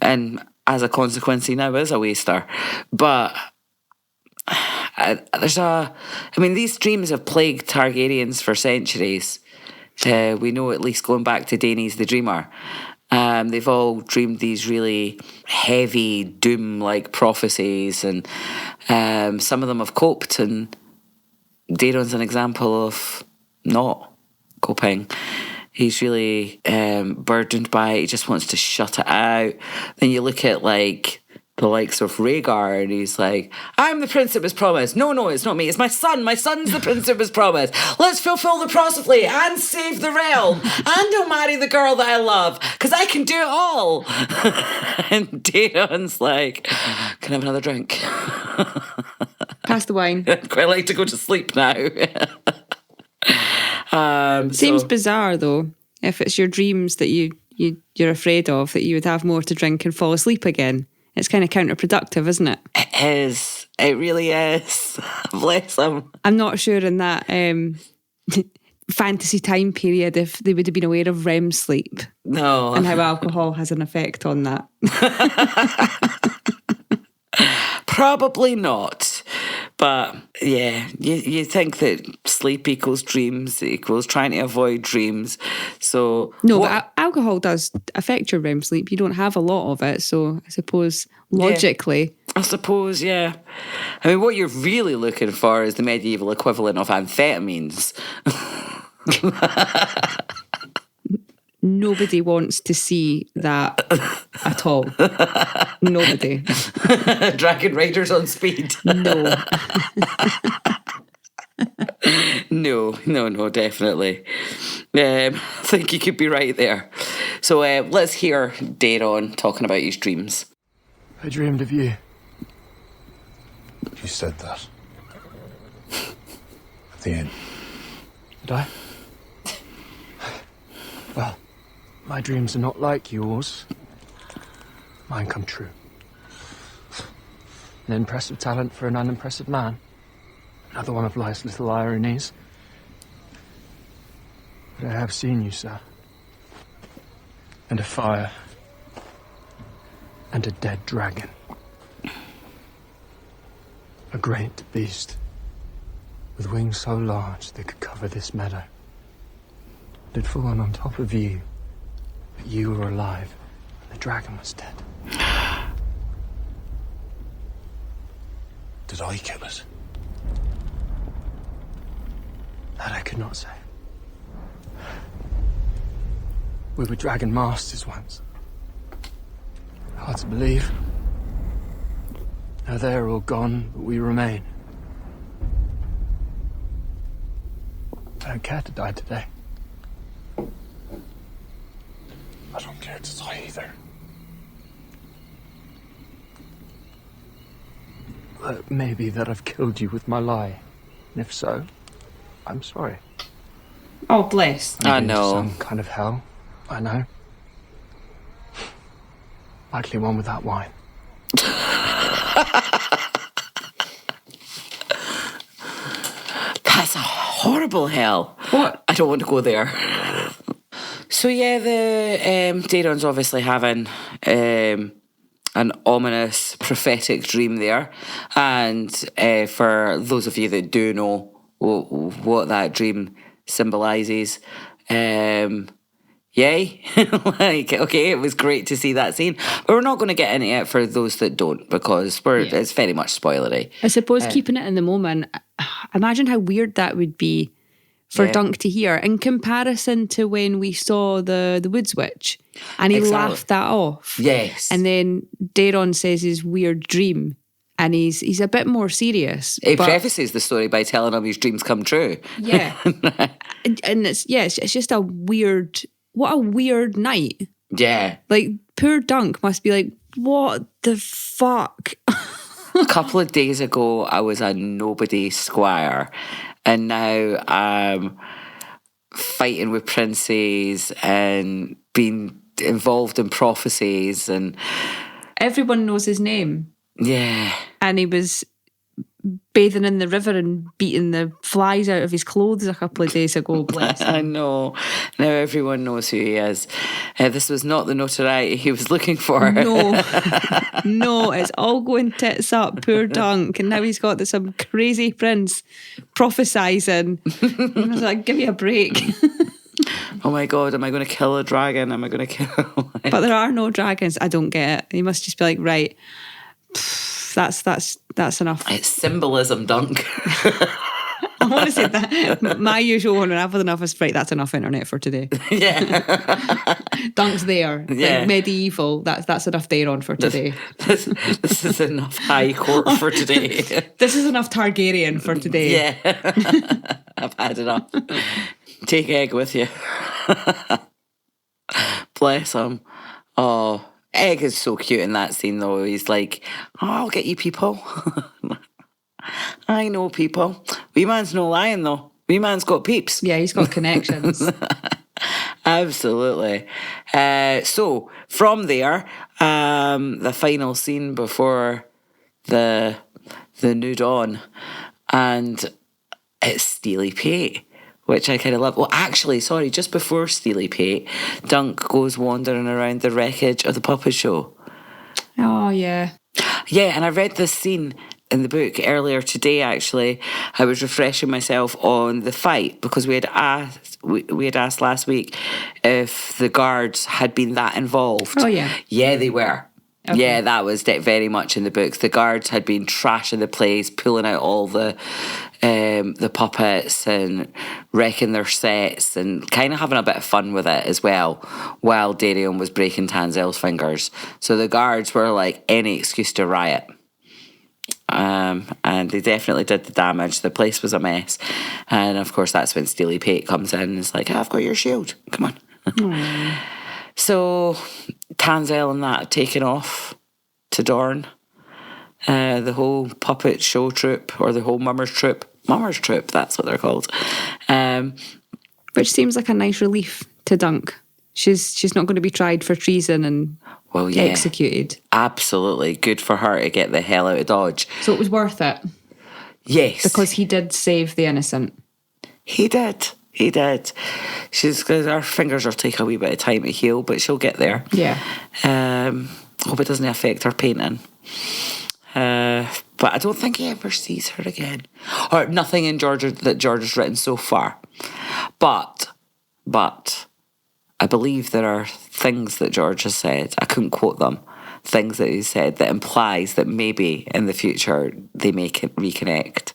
S3: And as a consequence, he now is a waster. But these dreams have plagued Targaryens for centuries. We know, at least going back to Daenerys the Dreamer. They've all dreamed these really heavy, doom-like prophecies, and some of them have coped, and Daeron's an example of not coping. He's really burdened by it. He just wants to shut it out. Then you look at, like, the likes of Rhaegar, and he's like, I'm the prince that was promised. No, it's not me. It's my son. My son's the prince that was promised. Let's fulfill the prophecy and save the realm. And I'll marry the girl that I love, because I can do it all. And Daeron's like, can I have another drink?
S4: Pass the wine.
S3: I'd quite like to go to sleep now.
S4: Seems bizarre, though, if it's your dreams that you're afraid of, that you would have more to drink and fall asleep again. It's kind of counterproductive, isn't it?
S3: It is. It really is. Bless him.
S4: I'm not sure in that fantasy time period if they would have been aware of REM sleep.
S3: No.
S4: And how alcohol has an effect on that.
S3: Probably not. But yeah, you think that sleep equals dreams, equals trying to avoid dreams. So
S4: no, but alcohol does affect your REM sleep. You don't have a lot of it, so I suppose logically.
S3: Yeah, I suppose, yeah. I mean, what you're really looking for is the medieval equivalent of amphetamines.
S4: Nobody wants to see that at all. Nobody.
S3: Dragon Riders on speed.
S4: No.
S3: No, definitely. I think you could be right there. So let's hear Daeron talking about his dreams.
S1: I dreamed of you.
S5: You said that. At the end.
S1: Did I? Well, my dreams are not like yours. Mine come true. An impressive talent for an unimpressive man. Another one of life's little ironies. But I have seen you, sir. And a fire. And a dead dragon. A great beast. With wings so large they could cover this meadow. It had fallen on top of you. But you were alive. And the dragon was dead.
S5: Did I kill it?
S1: That I could not say. We were dragon masters once. Hard to believe. Now they're all gone, but we remain. I don't care to die today.
S5: I don't care to die either.
S1: It may be that I've killed you with my lie. And if so, I'm sorry.
S4: Oh, bless.
S3: I know.
S1: Some kind of hell, I know. Likely one without wine.
S3: That's a horrible hell.
S4: What?
S3: I don't want to go there. So yeah, the Daeron's obviously having an ominous prophetic dream there, and for those of you that do know what that dream symbolises, yay. Like, okay, it was great to see that scene, but we're not going to get into it for those that don't, because it's very much spoilery.
S4: I suppose keeping it in the moment, imagine how weird that would be for Dunk to hear in comparison to when we saw the Woods Witch and he laughed that off.
S3: Yes.
S4: And then Daeron says his weird dream and he's a bit more serious.
S3: He prefaces the story by telling him his dreams come true.
S4: Yeah. and it's just a weird, what a weird night.
S3: Yeah.
S4: Like, poor Dunk must be like, what the fuck?
S3: A couple of days ago, I was a nobody squire, and now I'm fighting with princes and being involved in prophecies, and
S4: everyone knows his name.
S3: Yeah.
S4: And he was bathing in the river and beating the flies out of his clothes a couple of days ago. Bless him.
S3: I know. Now everyone knows who he is. This was not the notoriety he was looking for.
S4: No. No, it's all going tits up. Poor Dunk. And now he's got some crazy prince prophesizing. I was like, give me a break.
S3: Oh my God, am I going to kill a dragon? Am I going to kill...
S4: But there are no dragons. I don't get it. He must just be like, right, that's enough.
S3: It's symbolism, Dunk.
S4: I want to say that. My usual one when I've had enough is, right, that's enough internet for today.
S3: Yeah.
S4: Dunk's there.
S3: Yeah.
S4: Like medieval. That's enough Daeron for today.
S3: This is enough High Court for today.
S4: This is enough Targaryen for today.
S3: Yeah. I've had enough. Take Egg with you. Bless him. Oh, Egg is so cute in that scene though. He's like, oh, I'll get you people. I know people. Wee man's no lying though. Wee man's got peeps.
S4: Yeah, he's got connections.
S3: Absolutely. So from there, the final scene before the new dawn, and it's Steely Pate which I kind of love. Well, actually, sorry, just before Steely Pate, Dunk goes wandering around the wreckage of the puppet show.
S4: Oh, yeah.
S3: Yeah, and I read this scene in the book earlier today, actually. I was refreshing myself on the fight because we had asked last week if the guards had been that involved.
S4: Oh, yeah.
S3: Yeah, they were.
S4: Okay.
S3: Yeah, that was very much in the book. The guards had been trashing the place, pulling out all the puppets and wrecking their sets and kind of having a bit of fun with it as well, while Daeron was breaking Tanzel's fingers. So the guards were like any excuse to riot. And they definitely did the damage. The place was a mess. And of course, that's when Steely Pate comes in and is like, I've got your shield. Come on. So Tanzel and that taken off to Dorne. The whole puppet show troupe, or the whole Mummers troupe, that's what they're called.
S4: Which seems like a nice relief to Dunk. She's not going to be tried for treason and executed.
S3: Absolutely. Good for her to get the hell out of Dodge.
S4: So it was worth it.
S3: Yes.
S4: Because he did save the innocent.
S3: He did. Her fingers will take a wee bit of time to heal, but she'll get there.
S4: Yeah.
S3: Hope it doesn't affect her painting. But I don't think he ever sees her again. Or nothing in George has written so far. But I believe there are things that George has said, I couldn't quote them, things that he said that implies that maybe in the future they may reconnect.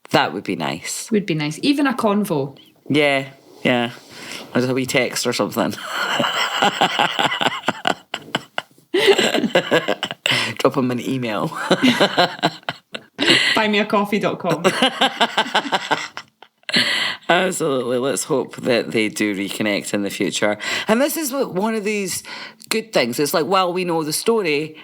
S3: That would be nice.
S4: Would be nice. Even a convo.
S3: Yeah. There's a wee text or something. Drop him an email.
S4: Buymeacoffee.com.
S3: Absolutely. Let's hope that they do reconnect in the future. And this is one of these good things. It's like, while we know the story,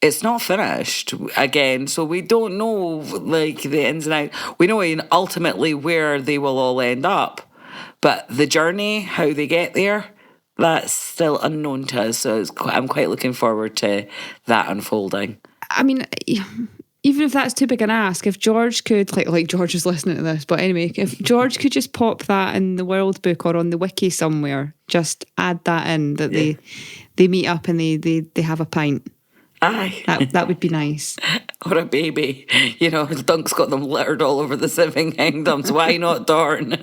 S3: it's not finished again, so we don't know like the ins and outs. We know ultimately where they will all end up, but the journey, how they get there, that's still unknown to us. So I'm quite looking forward to that unfolding.
S4: I mean, even if that's too big an ask, if George could, like George is listening to this, but anyway, if George could just pop that in the World Book or on the wiki somewhere, just add that in, that they meet up and they have a pint.
S3: Aye.
S4: That would be nice.
S3: Or a baby. You know, Dunk's got them littered all over the Seven Kingdoms. Why not Dorne?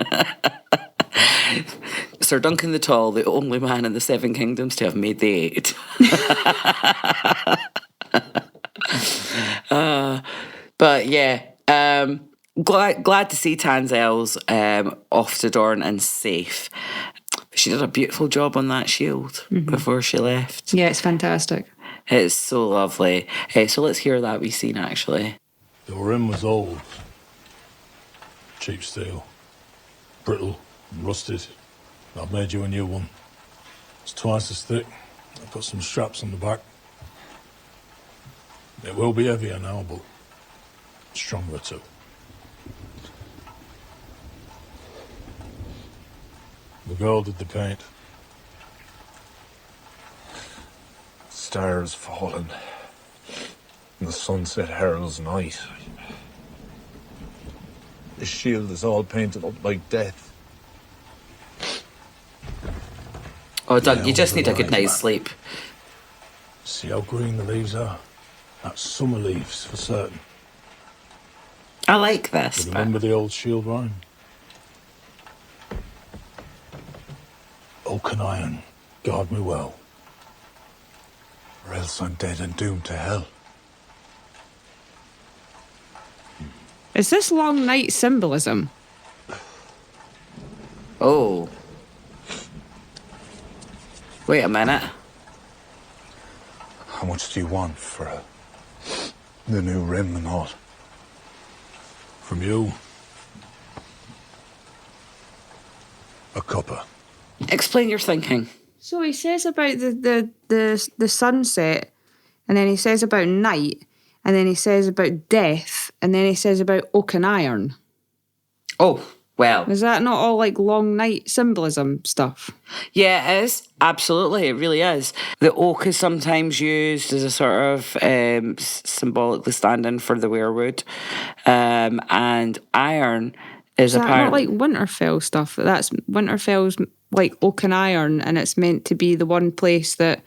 S3: Sir Duncan the Tall, the only man in the Seven Kingdoms to have made the 8. But yeah, glad to see Tanzel's off to Dorne and safe. She did a beautiful job on that shield before she left.
S4: Yeah, it's fantastic.
S3: It's so lovely. So let's hear that wee scene, actually.
S11: Your rim was old. Cheap steel. Brittle and rusted. I've made you a new one. It's twice as thick. I've put some straps on the back. It will be heavier now, but stronger too. The girl did the paint. Stars fallen, and the sunset heralds night. The shield is all painted up like death.
S3: Oh, Doug, you just need a good night's sleep.
S11: See how green the leaves are? That's summer leaves, for certain.
S3: I like this.
S11: But remember the old shield rhyme? Oak and iron, guard me well, or else I'm dead and doomed to hell.
S4: Is this long night symbolism?
S3: Oh. Wait a minute.
S11: How much do you want for the new rim and all? From you? A cuppa.
S3: Explain your thinking.
S4: So he says about the sunset, and then he says about night, and then he says about death, and then he says about oak and iron.
S3: Oh, well.
S4: Is that not all like long night symbolism stuff?
S3: Yeah, it is. Absolutely, it really is. The oak is sometimes used as a sort of symbolically stand-in for the weirwood. And iron is
S4: that not
S3: apparently...
S4: like Winterfell stuff? That's Winterfell's like oak and iron, and it's meant to be the one place that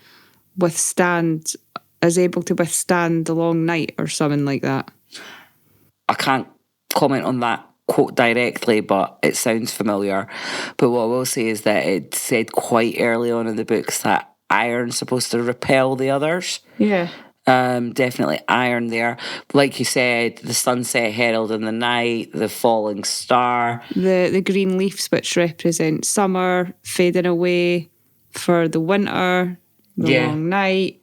S4: is able to withstand the long night or something like that.
S3: I can't comment on that quote directly, but it sounds familiar. But what I will say is that it said quite early on in the books that iron's supposed to repel the others.
S4: Yeah.
S3: Definitely iron there. Like you said, the sunset herald in the night, the falling star.
S4: The green leaves, which represent summer, fading away for the winter, the long night.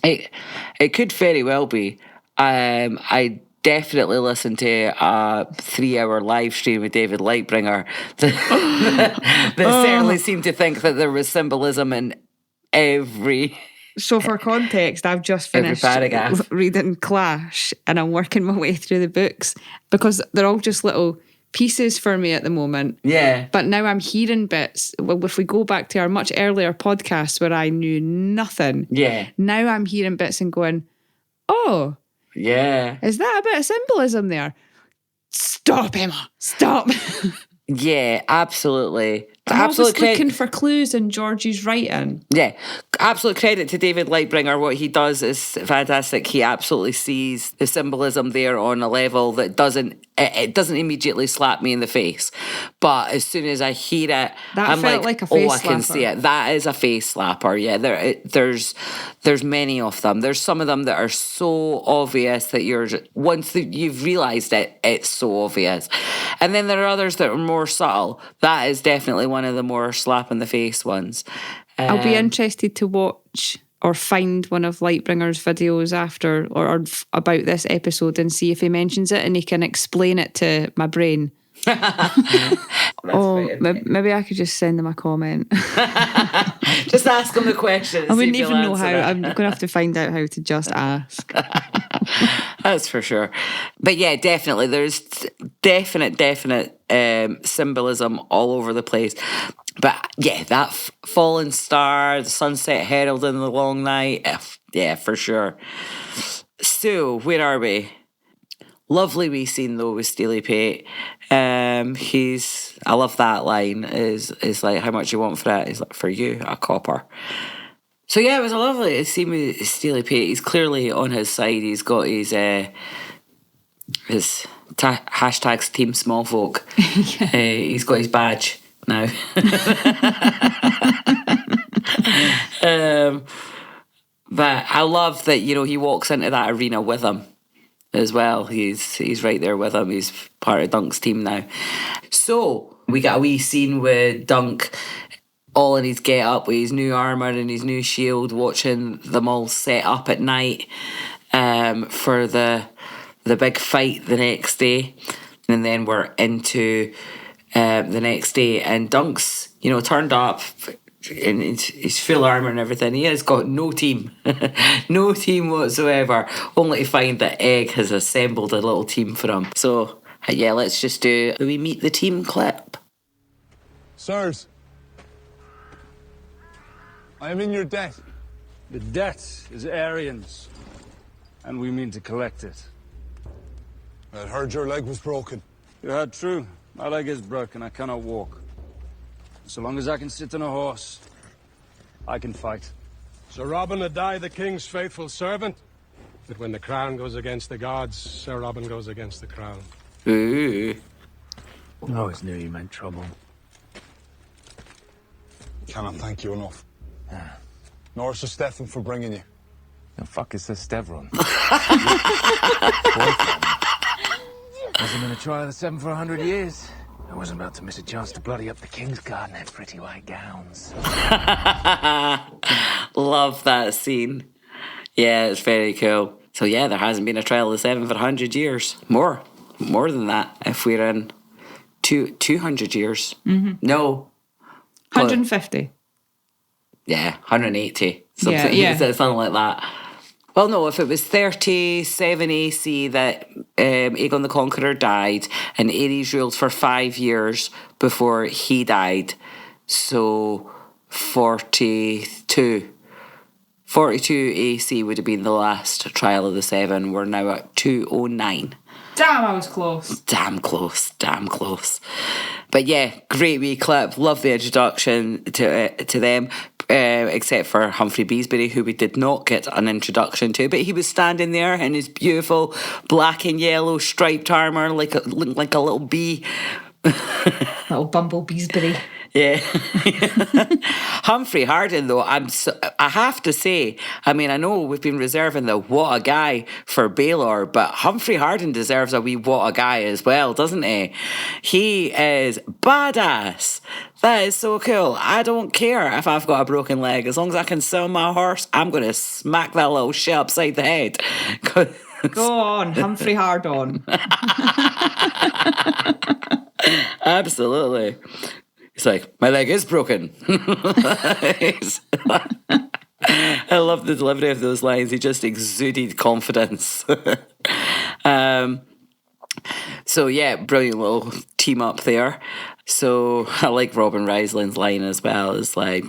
S3: It could very well be. I definitely listened to a 3-hour live stream with David Lightbringer that certainly seemed to think that there was symbolism in every...
S4: So for context, I've just finished reading Clash and I'm working my way through the books because they're all just little pieces for me at the moment.
S3: Yeah.
S4: But now I'm hearing bits. Well, if we go back to our much earlier podcast where I knew nothing, now I'm hearing bits and going, oh,
S3: yeah,
S4: is that a bit of symbolism there? Stop, Emma, stop.
S3: Yeah, absolutely.
S4: I'm always looking for clues in George's writing.
S3: Yeah, absolute credit to David Lightbringer. What he does is fantastic. He absolutely sees the symbolism there on a level that doesn't immediately slap me in the face. But as soon as I hear it, I'm like
S4: a face
S3: I can see it. That is a face slapper. Yeah, there's many of them. There's some of them that are so obvious that once you've realised it, it's so obvious. And then there are others that are more subtle. That is definitely one of the more slap in the face ones.
S4: I'll be interested to watch or find one of Lightbringer's videos after or about this episode and see if he mentions it and he can explain it to my brain. Maybe I could just send him a comment.
S3: Just ask him the question.
S4: I wouldn't even know how. I'm going to have to find out how to just ask.
S3: That's for sure. But yeah, definitely. There's definite symbolism all over the place. But yeah, that fallen star, the sunset herald in the long night. Yeah, for sure. So, where are we? Lovely wee scene though with Steely Pate. I love that line. Is like, how much you want for it? He's like, for you, a copper. So yeah, it was a lovely scene with Steely Pate. He's clearly on his side. He's got his hashtags Team Smallfolk. He's got his badge now. But I love that, he walks into that arena with him as well. He's right there with him. He's part of Dunk's team now. So we got a wee scene with Dunk all in his get-up with his new armour and his new shield, watching them all set up at night for the big fight the next day. And then we're into the next day, and Dunk's, turned up in his full armour and everything. He has got no team. No team whatsoever, only to find that Egg has assembled a little team for him. So, yeah, let's just do we meet the team clip.
S12: Sirs, I am in your debt.
S13: The debt is Aryans, and we mean to collect it.
S12: I heard your leg was broken.
S13: You heard true. My leg is broken, I cannot walk. So long as I can sit on a horse, I can fight.
S14: Sir Robin Adair, the king's faithful servant. But when the crown goes against the gods, Sir Robin goes against the crown.
S3: Ooh.
S1: I always knew you meant trouble.
S12: Cannot thank you enough. Nor Sir Stefan for bringing you.
S15: The fuck is Sir Stevron? Hasn't been a trial of the 7 for 100 years. I wasn't about to miss a chance to bloody up the King's Guard in their pretty white gowns.
S3: Love that scene. Yeah, it's very cool. So yeah, there hasn't been a trial of the 7 for 100 years. More than that if we're in 200 years.
S4: Mm-hmm.
S3: No.
S4: 150.
S3: Yeah, 180. Something like that. Well, no, if it was 37 AC that Aegon the Conqueror died, and Aerys ruled for 5 years before he died, so 42 AC would have been the last trial of the 7. We're now at 209.
S4: Damn, I was close.
S3: Damn close. But yeah, great wee clip. Love the introduction to them. Except for Humphrey Beesbury, who we did not get an introduction to, but he was standing there in his beautiful black and yellow striped armour, like a little bee.
S4: Little Bumble Beesbury.
S3: Yeah. Humphrey Harden, though, I have to say, I mean, I know we've been reserving the what a guy for Baelor, but Humphrey Harden deserves a wee what a guy as well, doesn't he? He is badass. That is so cool. I don't care if I've got a broken leg. As long as I can sit on my horse, I'm going to smack that little shit upside the head.
S4: Go on, Humphrey Hardon.
S3: Absolutely. He's like, my leg is broken. I love the delivery of those lines. He just exuded confidence. So yeah, brilliant little team up there. So I like Robin Reisling's line as well. It's like,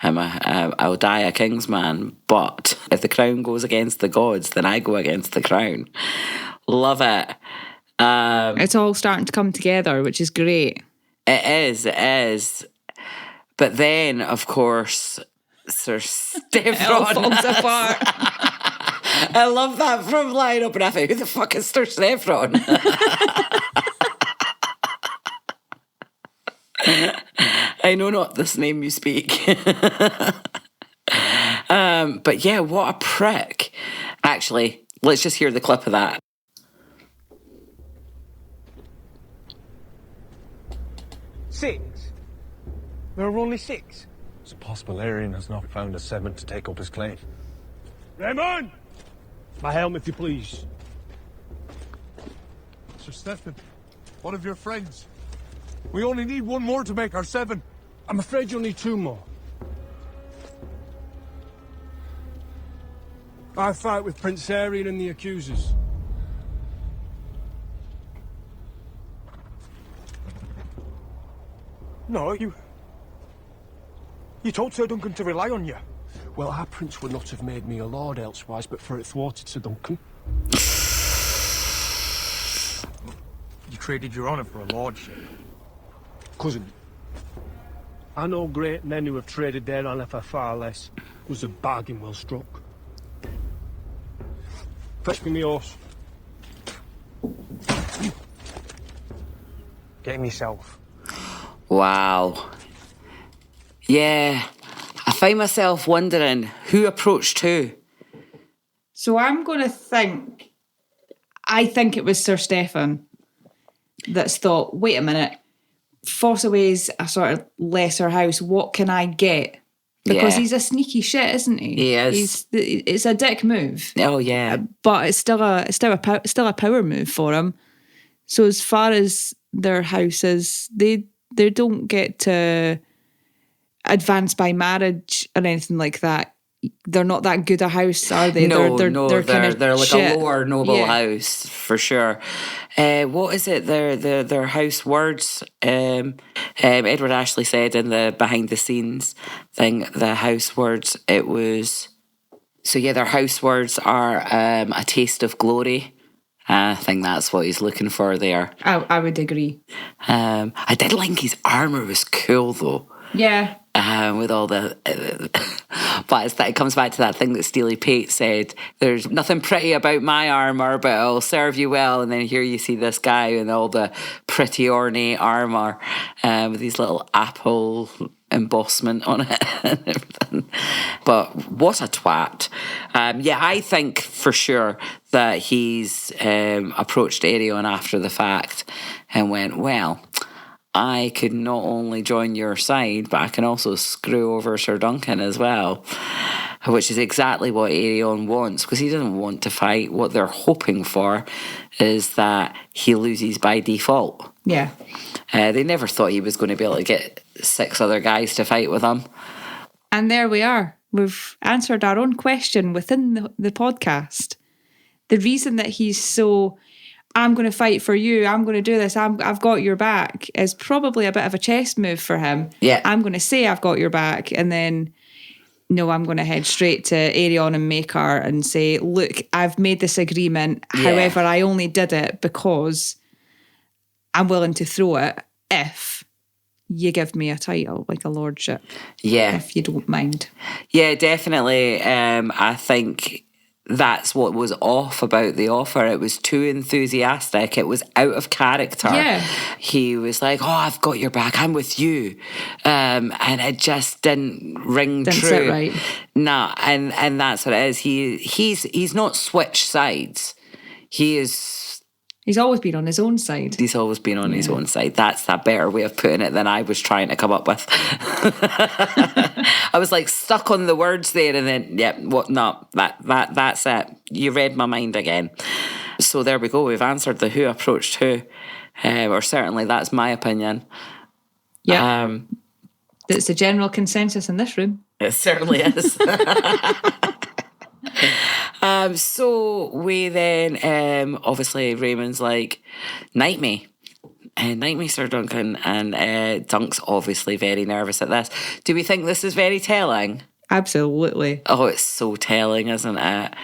S3: I'll die a king's man, but if the crown goes against the gods, then I go against the crown. Love it.
S4: It's all starting to come together, which is great.
S3: It is. But then, of course, Sir Stefan.
S4: It all falls apart.
S3: I love that from line up, and I think, who the fuck is Sir Stefan? I know not this name you speak. But yeah, what a prick. Actually, let's just hear the clip of that.
S16: Six? There are only six?
S9: It's possible Arian has not found a 7 to take up his claim.
S16: Raymond! My helm, if you please.
S12: Sir Stefan, one of your friends. We only need one more to make our 7.
S16: I'm afraid you'll need 2 more. I fight with Prince Arian and the accusers. No, you told Sir Duncan to rely on you. Well, our prince would not have made me a lord elsewise, but for it thwarted Sir Duncan. You traded your honour for a lordship. Cousin, I know great men who have traded their honour for far less. It was a bargain well struck. Fetch me my horse. Get him yourself.
S3: Wow. Yeah. I find myself wondering who approached who.
S4: So I'm going to think, I think it was Sir Stefan that's thought, wait a minute, Fossoways a sort of lesser house, what can I get? Because he's a sneaky shit, isn't he?
S3: He is.
S4: It's a dick move.
S3: Oh yeah,
S4: but it's still a power move for him. So as far as their houses, they don't get to advance by marriage or anything like that. They're not that good a house, are they?
S3: No,
S4: they're
S3: like
S4: shit.
S3: a lower noble house for sure. What is it? Their house words. Edward Ashley said in the behind the scenes thing, the house words. It was so yeah. Their house words are a taste of glory. I think that's what he's looking for there.
S4: I would agree.
S3: I did like his armour was cool though.
S4: Yeah.
S3: With all the... but it comes back to that thing that Steely Pate said, there's nothing pretty about my armour, but it'll serve you well. And then here you see this guy in all the pretty ornate armour with these little apple embossment on it and everything. But what a twat. Yeah, I think for sure that he's approached Arion after the fact and went, well... I could not only join your side, but I can also screw over Sir Duncan as well, which is exactly what Arion wants, because he doesn't want to fight. What they're hoping for is that he loses by default.
S4: Yeah.
S3: They never thought he was going to be able to get 6 other guys to fight with him.
S4: And there we are. We've answered our own question within the podcast. The reason that he's so... I'm going to fight for you, I'm going to do this, I've got your back, is probably a bit of a chess move for him.
S3: Yeah.
S4: I'm going to say I've got your back, and then no, I'm going to head straight to Aerion and Maegor and say, look, I've made this agreement.
S3: Yeah.
S4: However, I only did it because I'm willing to throw it if you give me a title, like a lordship.
S3: Yeah.
S4: If you don't mind.
S3: Yeah, definitely. I think that's what was off about the offer. It was too enthusiastic. It was out of character.
S4: Yeah.
S3: He was like, oh, I've got your back. I'm with you. And it just didn't ring
S4: Didn't
S3: true.
S4: sit right.
S3: Nah, and that's what it is. He's not switched sides.
S4: He's always been on his own side.
S3: He's always been on his own side. That's a better way of putting it than I was trying to come up with. I was like stuck on the words there, and then that's it. You read my mind again. So there we go. We've answered the who approached who, or certainly that's my opinion.
S4: Yeah, it's a general consensus in this room.
S3: It certainly is. So we then, obviously, Raymond's like, knight me. Knight me, Sir Duncan. And Dunk's obviously very nervous at this. Do we think this is very telling?
S4: Absolutely.
S3: Oh, it's so telling, isn't it?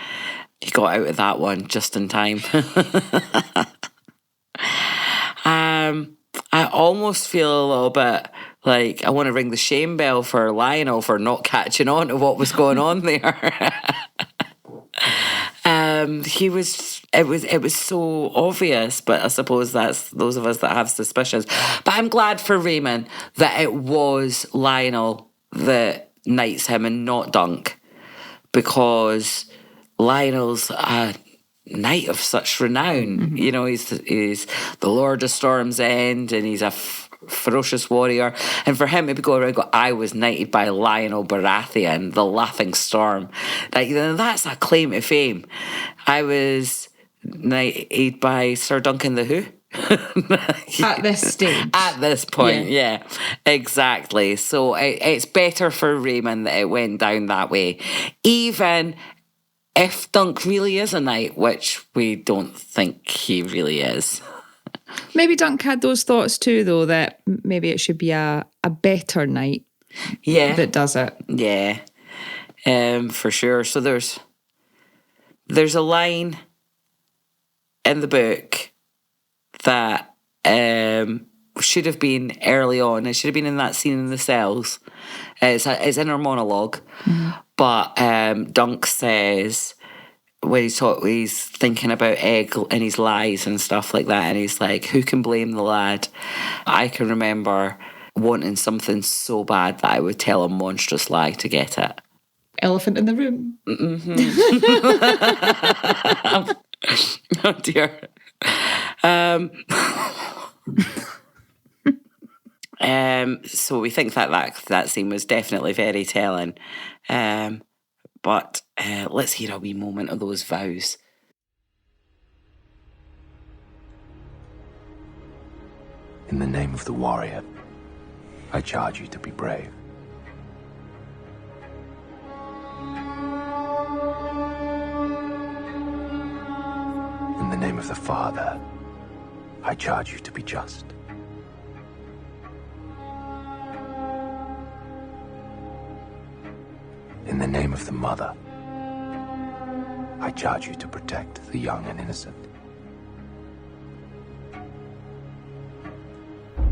S3: He got out of that one just in time. I almost feel a little bit like I want to ring the shame bell for Lionel for not catching on to what was going on there. It was so obvious, but I suppose that's those of us that have suspicions. But I'm glad for Raymond that it was Lionel that knights him and not Dunk, because Lionel's a knight of such renown. Mm-hmm. You know, he's the Lord of Storm's End, and he's a ferocious warrior. And for him to go around and go, I was knighted by Lionel Baratheon, the Laughing Storm. Like, that's a claim to fame. I was knighted by Sir Duncan the Who.
S4: At this stage.
S3: At this point, yeah exactly. So it's better for Raymond that it went down that way. Even if Dunk really is a knight, which we don't think he really is.
S4: Maybe Dunk had those thoughts too, though, that maybe it should be a better knight that does it.
S3: Yeah, for sure. So there's a line in the book that should have been early on. It should have been in that scene in the cells. It's in her monologue. Mm-hmm. But Dunk says, when he's thinking about Egg and his lies and stuff like that, and he's like, who can blame the lad? I can remember wanting something so bad that I would tell a monstrous lie to get it.
S4: Elephant in the room.
S3: Mm-hmm. Oh dear. So we think that scene was definitely very telling. But let's hear a wee moment of those vows.
S17: In the name of the warrior, I charge you to be brave. In the name of the Father, I charge you to be just. In the name of the Mother, I charge you to protect the young and innocent.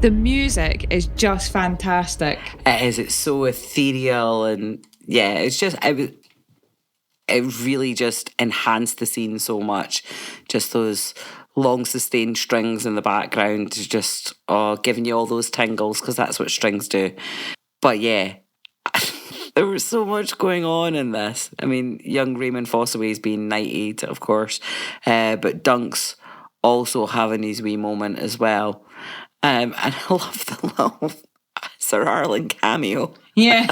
S4: The music is just fantastic.
S3: It is. It's so ethereal, and yeah, it's just it really just enhanced the scene so much. Just those long sustained strings in the background, just giving you all those tingles, because that's what strings do. But yeah. There was so much going on in this. I mean, young Raymond Fossoways being knighted, of course, but Dunk's also having his wee moment as well. And I love the little Sir Arlen cameo.
S4: Yeah.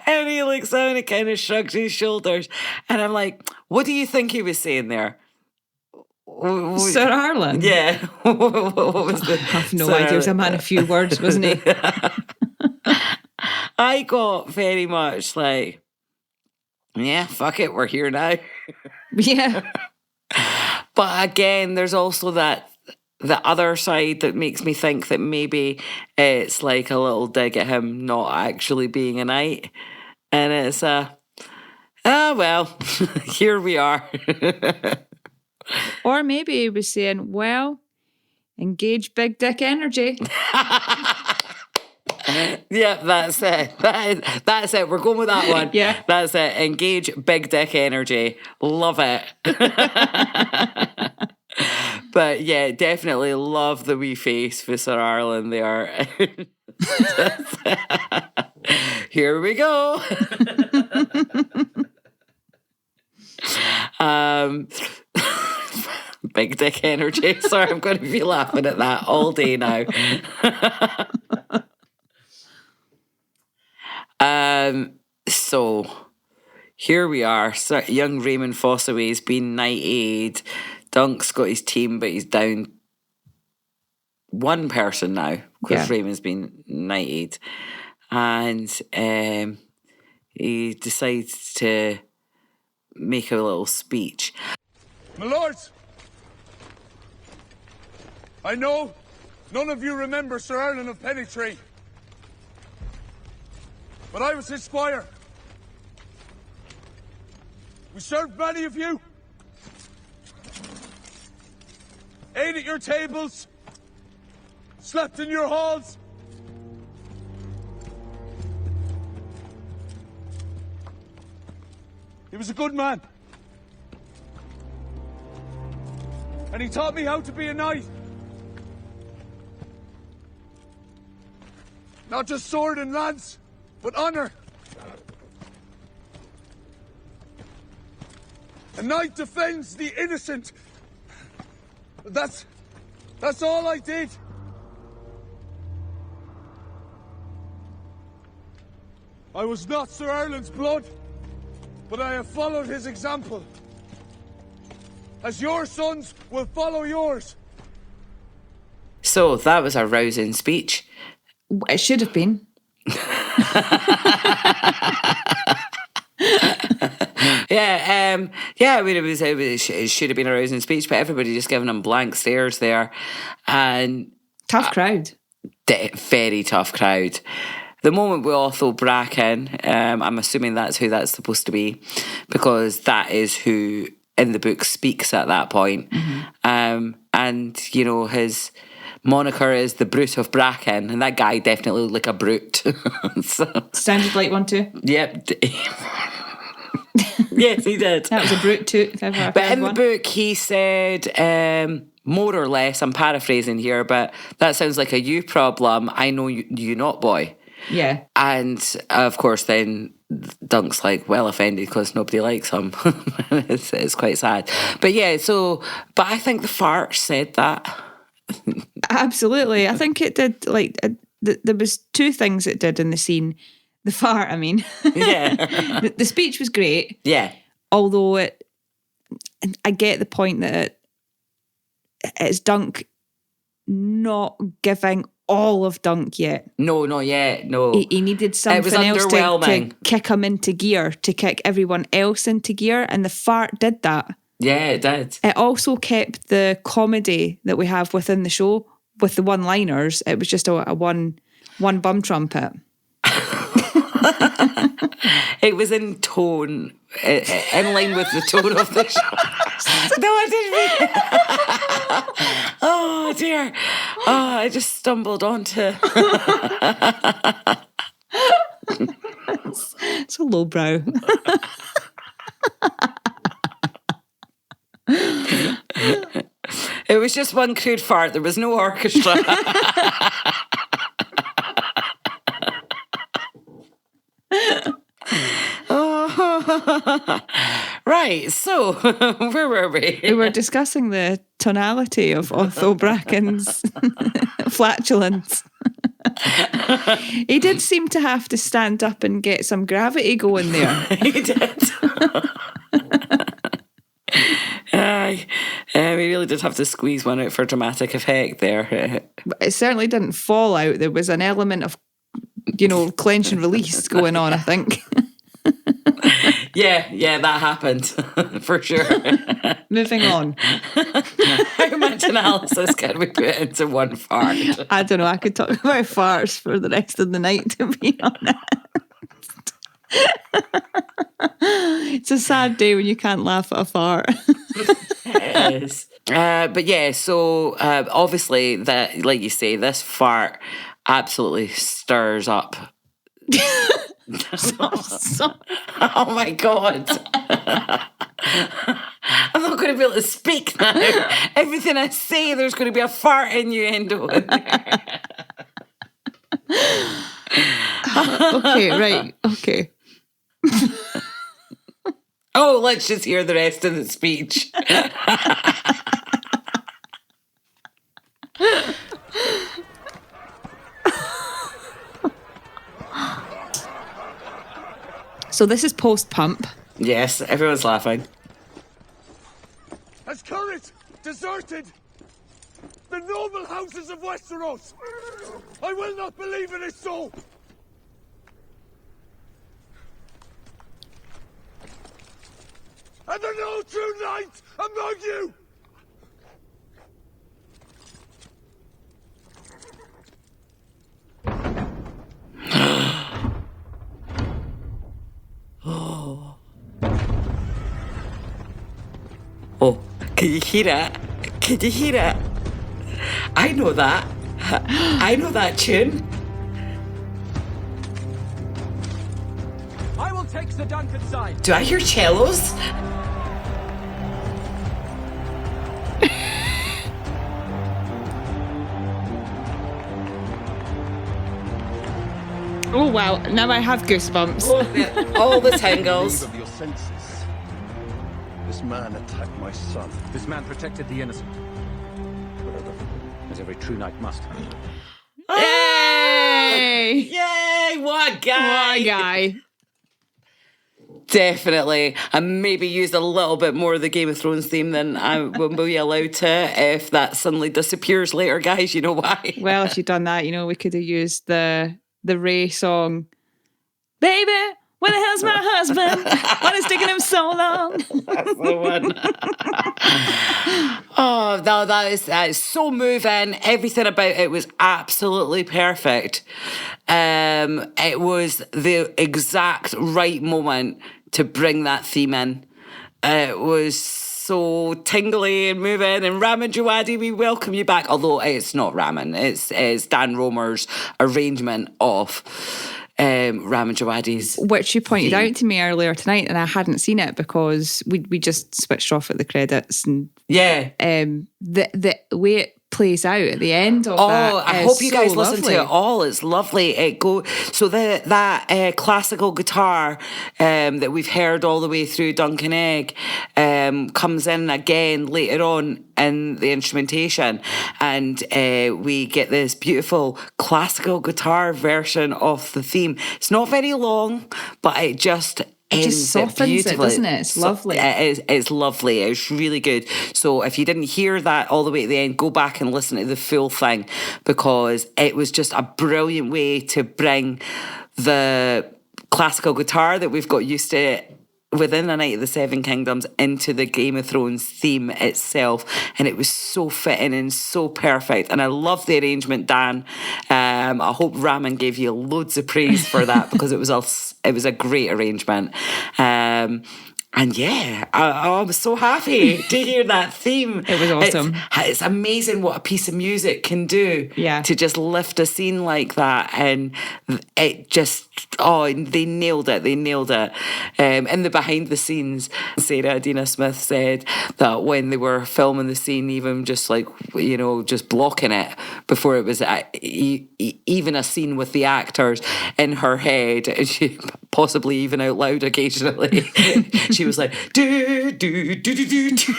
S3: And he looks down and kind of shrugs his shoulders. And I'm like, what do you think he was saying there?
S4: Sir Arlen?
S3: Yeah. What was the...
S4: I have no idea. He was a man of few words, wasn't he?
S3: I got very much like, yeah, fuck it, we're here now.
S4: Yeah.
S3: But again, there's also that the other side that makes me think that maybe it's like a little dig at him not actually being a knight. And it's well, here we are.
S4: Or maybe he was saying, well, engage big dick energy.
S3: Yeah, that's it. That's it. We're going with that one.
S4: Yeah.
S3: That's it. Engage big dick energy. Love it. But yeah, definitely love the wee face for Sir Arlen there. Here we go. Big dick energy. Sorry, I'm going to be laughing at that all day now. So here we are. So young Raymond Fossoways been knighted. Dunk's got his team, but he's down one person now because Raymond's been knighted. And he decides to make a little speech.
S12: My lords, I know none of you remember Sir Erlen of Pennytree, but I was his squire. We served many of you, ate at your tables, slept in your halls. He was a good man. And he taught me how to be a knight. Not just sword and lance, but honor. A knight defends the innocent. That's all I did. I was not Sir Erlen's blood, but I have followed his example. As your sons will follow yours.
S3: So that was a rousing speech.
S4: It should have been.
S3: I mean, it should have been a rousing speech, but everybody just giving him blank stares there. And
S4: tough crowd.
S3: Very tough crowd. The moment with Otho Bracken, I'm assuming that's who that's supposed to be, because that is who in the book speaks at that point. Mm-hmm. And, you know, his moniker is the Brute of Bracken, and that guy definitely looked like a brute.
S4: Sounded like one too.
S3: Yep. Yes, he did.
S4: That was a brute too.
S3: But in the book, he said, more or less, I'm paraphrasing here, but that sounds like a you problem. I know you not, boy.
S4: Yeah.
S3: And of course, then Dunk's like well offended because nobody likes him. It's quite sad. But yeah, but I think the fart said that.
S4: Absolutely. I think it did. Like, there was two things it did in the scene. The fart, I mean.
S3: Yeah.
S4: The speech was great.
S3: Yeah.
S4: Although I get the point that it's Dunk not giving all of Dunk yet.
S3: No, not yet. No.
S4: He needed something else to kick him into gear, to kick everyone else into gear, and the fart did that.
S3: Yeah, it did.
S4: It also kept the comedy that we have within the show with the one-liners. It was just a one bum trumpet.
S3: It was in tone, in line with the tone of the show. No, I didn't mean. Oh dear! Oh, I just stumbled onto.
S4: It's a lowbrow.
S3: It was just one crude fart. There was no orchestra. Right, so where were we?
S4: We were discussing the tonality of Otho Bracken's flatulence. He did seem to have to stand up and get some gravity going there.
S3: He did. We really did have to squeeze one out for dramatic effect there.
S4: But it certainly didn't fall out. There was an element of, clench and release going on, I think.
S3: Yeah, that happened for sure.
S4: Moving on.
S3: How much analysis can we put into one fart?
S4: I don't know. I could talk about farts for the rest of the night, to be honest. It's a sad day when you can't laugh at a fart.
S3: It is. But yeah, so obviously that, like you say, this fart absolutely stirs up. Oh my God. I'm not going to be able to speak now. Everything I say, there's going to be a fart innuendo in there.
S4: Okay, right. Okay.
S3: Oh, let's just hear the rest of the speech.
S4: So this is post-pump.
S3: Yes, everyone's laughing.
S12: Has courage deserted the noble houses of Westeros? I will not believe it is so. Are there no true knights among you?
S3: Oh, can you hear it? Can you hear it? I know that. I know that tune.
S15: I will take the Duncan side.
S3: Do I hear cellos?
S4: Oh wow, now I have goosebumps.
S3: All the tingles.
S9: Of your senses. This man attacked my son.
S15: This man protected the innocent. As every true knight must.
S4: Yay!
S3: Yay! What a guy!
S4: What a guy.
S3: Definitely. And maybe use a little bit more of the Game of Thrones theme than I will be allowed to. If that suddenly disappears later, guys, you know why.
S4: Well, if you'd done that, you know, we could have used the Ray song. Baby, where the hell's my husband? What is taking him so long?
S3: That's the one. Oh, no, that is so moving. Everything about it was absolutely perfect. It was the exact right moment to bring that theme in. It was so tingly and moving. And Ramin Djawadi, we welcome you back. Although it's not Ramin, it's Dan Romer's arrangement of Ramin Djawadi's,
S4: which you pointed out to me earlier tonight, and I hadn't seen it because we just switched off at the credits, and the way it plays out at the end of that.
S3: Oh, I hope you guys
S4: lovely.
S3: listen to it all. It's lovely. So that classical guitar that we've heard all the way through Duncan Egg comes in again later on in the instrumentation, and we get this beautiful classical guitar version of the theme. It's not very long, but it just
S4: softens it, doesn't it? It's lovely.
S3: It's lovely. It's really good. So if you didn't hear that all the way at the end, go back and listen to the full thing, because it was just a brilliant way to bring the classical guitar that we've got used to within the Night of the Seven Kingdoms into the Game of Thrones theme itself, and it was so fitting and so perfect, and I love the arrangement, Dan. I hope Ramin gave you loads of praise for that because it was a great arrangement. And yeah, I was so happy to hear that theme.
S4: It was awesome.
S3: It's amazing what a piece of music can do to just lift a scene like that. And it just, they nailed it. They nailed it. In the behind the scenes, Sarah Adina Smith said that when they were filming the scene, even just like, just blocking it before it was even a scene with the actors in her head, and she possibly even out loud occasionally, she was like, do, do, do, do, do, do.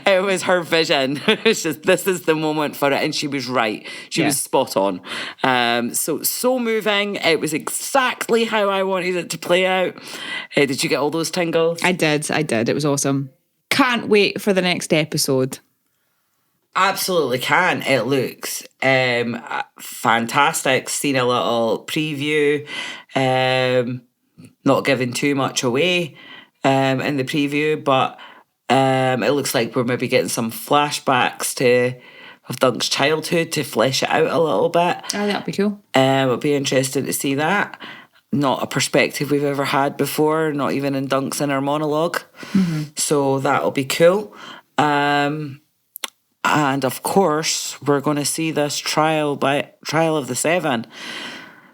S3: It was her vision. It was just, this is the moment for it. And she was right. She was spot on. So moving. It was exactly how I wanted it to play out. Did you get all those tingles?
S4: I did. It was awesome. Can't wait for the next episode.
S3: Absolutely can. It looks fantastic. Seen a little preview. Not giving too much away in the preview, but It looks like we're maybe getting some flashbacks of Dunk's childhood to flesh it out a little bit.
S4: Oh, that'd be cool.
S3: It'll be interesting to see that. Not a perspective we've ever had before, not even in Dunk's inner monologue.
S4: Mm-hmm.
S3: So that'll be cool. And of course, we're going to see this trial of the Seven.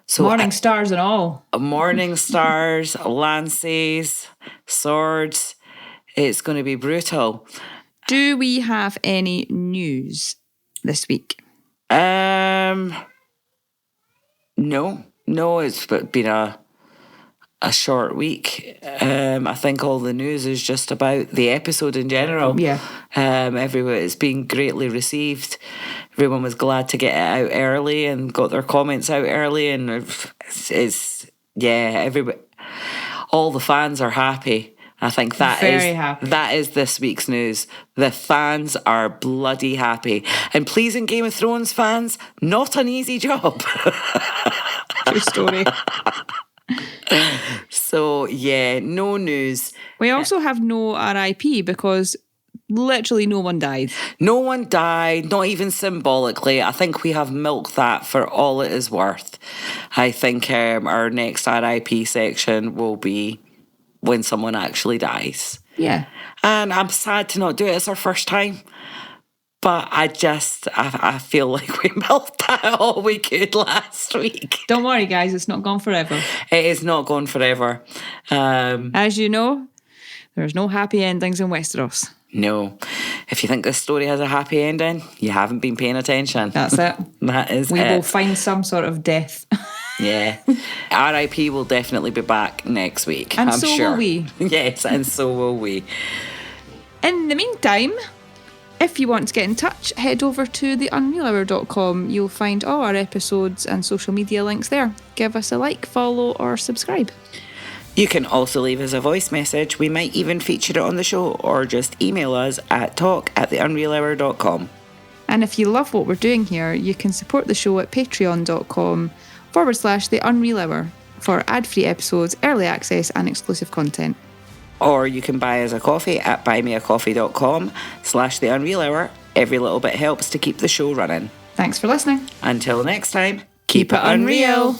S3: So
S4: Morning stars and all.
S3: Morning stars, lances, swords. It's going to be brutal.
S4: Do we have any news this week?
S3: No, it's been a short week. I think all the news is just about the episode in general.
S4: Yeah.
S3: It's been greatly received. Everyone was glad to get it out early and got their comments out early, and everybody, all the fans are happy. I think that is this week's news. The fans are bloody happy. And pleasing Game of Thrones fans, not an easy job.
S4: True story.
S3: So, yeah, no news.
S4: We also have no RIP because literally no one died.
S3: No one died, not even symbolically. I think we have milked that for all it is worth. I think our next RIP section will be when someone actually dies.
S4: Yeah.
S3: And I'm sad to not do it. It's our first time. But I feel like we milked that all we could last week.
S4: Don't worry, guys. It's not gone forever.
S3: It is not gone forever.
S4: As you know, there's no happy endings in Westeros.
S3: No. If you think this story has a happy ending, you haven't been paying attention.
S4: That's it.
S3: That is
S4: We will find some sort of death.
S3: Yeah. RIP will definitely be back next week.
S4: And
S3: I'm
S4: so
S3: sure.
S4: will we.
S3: Yes, and so will we.
S4: In the meantime, if you want to get in touch, head over to theunrealhour.com. You'll find all our episodes and social media links there. Give us a like, follow, or subscribe.
S3: You can also leave us a voice message. We might even feature it on the show, or just email us at talk@theunrealhour.com.
S4: And if you love what we're doing here, you can support the show at patreon.com/theunrealhour for ad-free episodes, early access, and exclusive content.
S3: Or you can buy us a coffee at buymeacoffee.com/theunrealhour. Every little bit helps to keep the show running.
S4: Thanks for listening.
S3: Until next time, keep it unreal.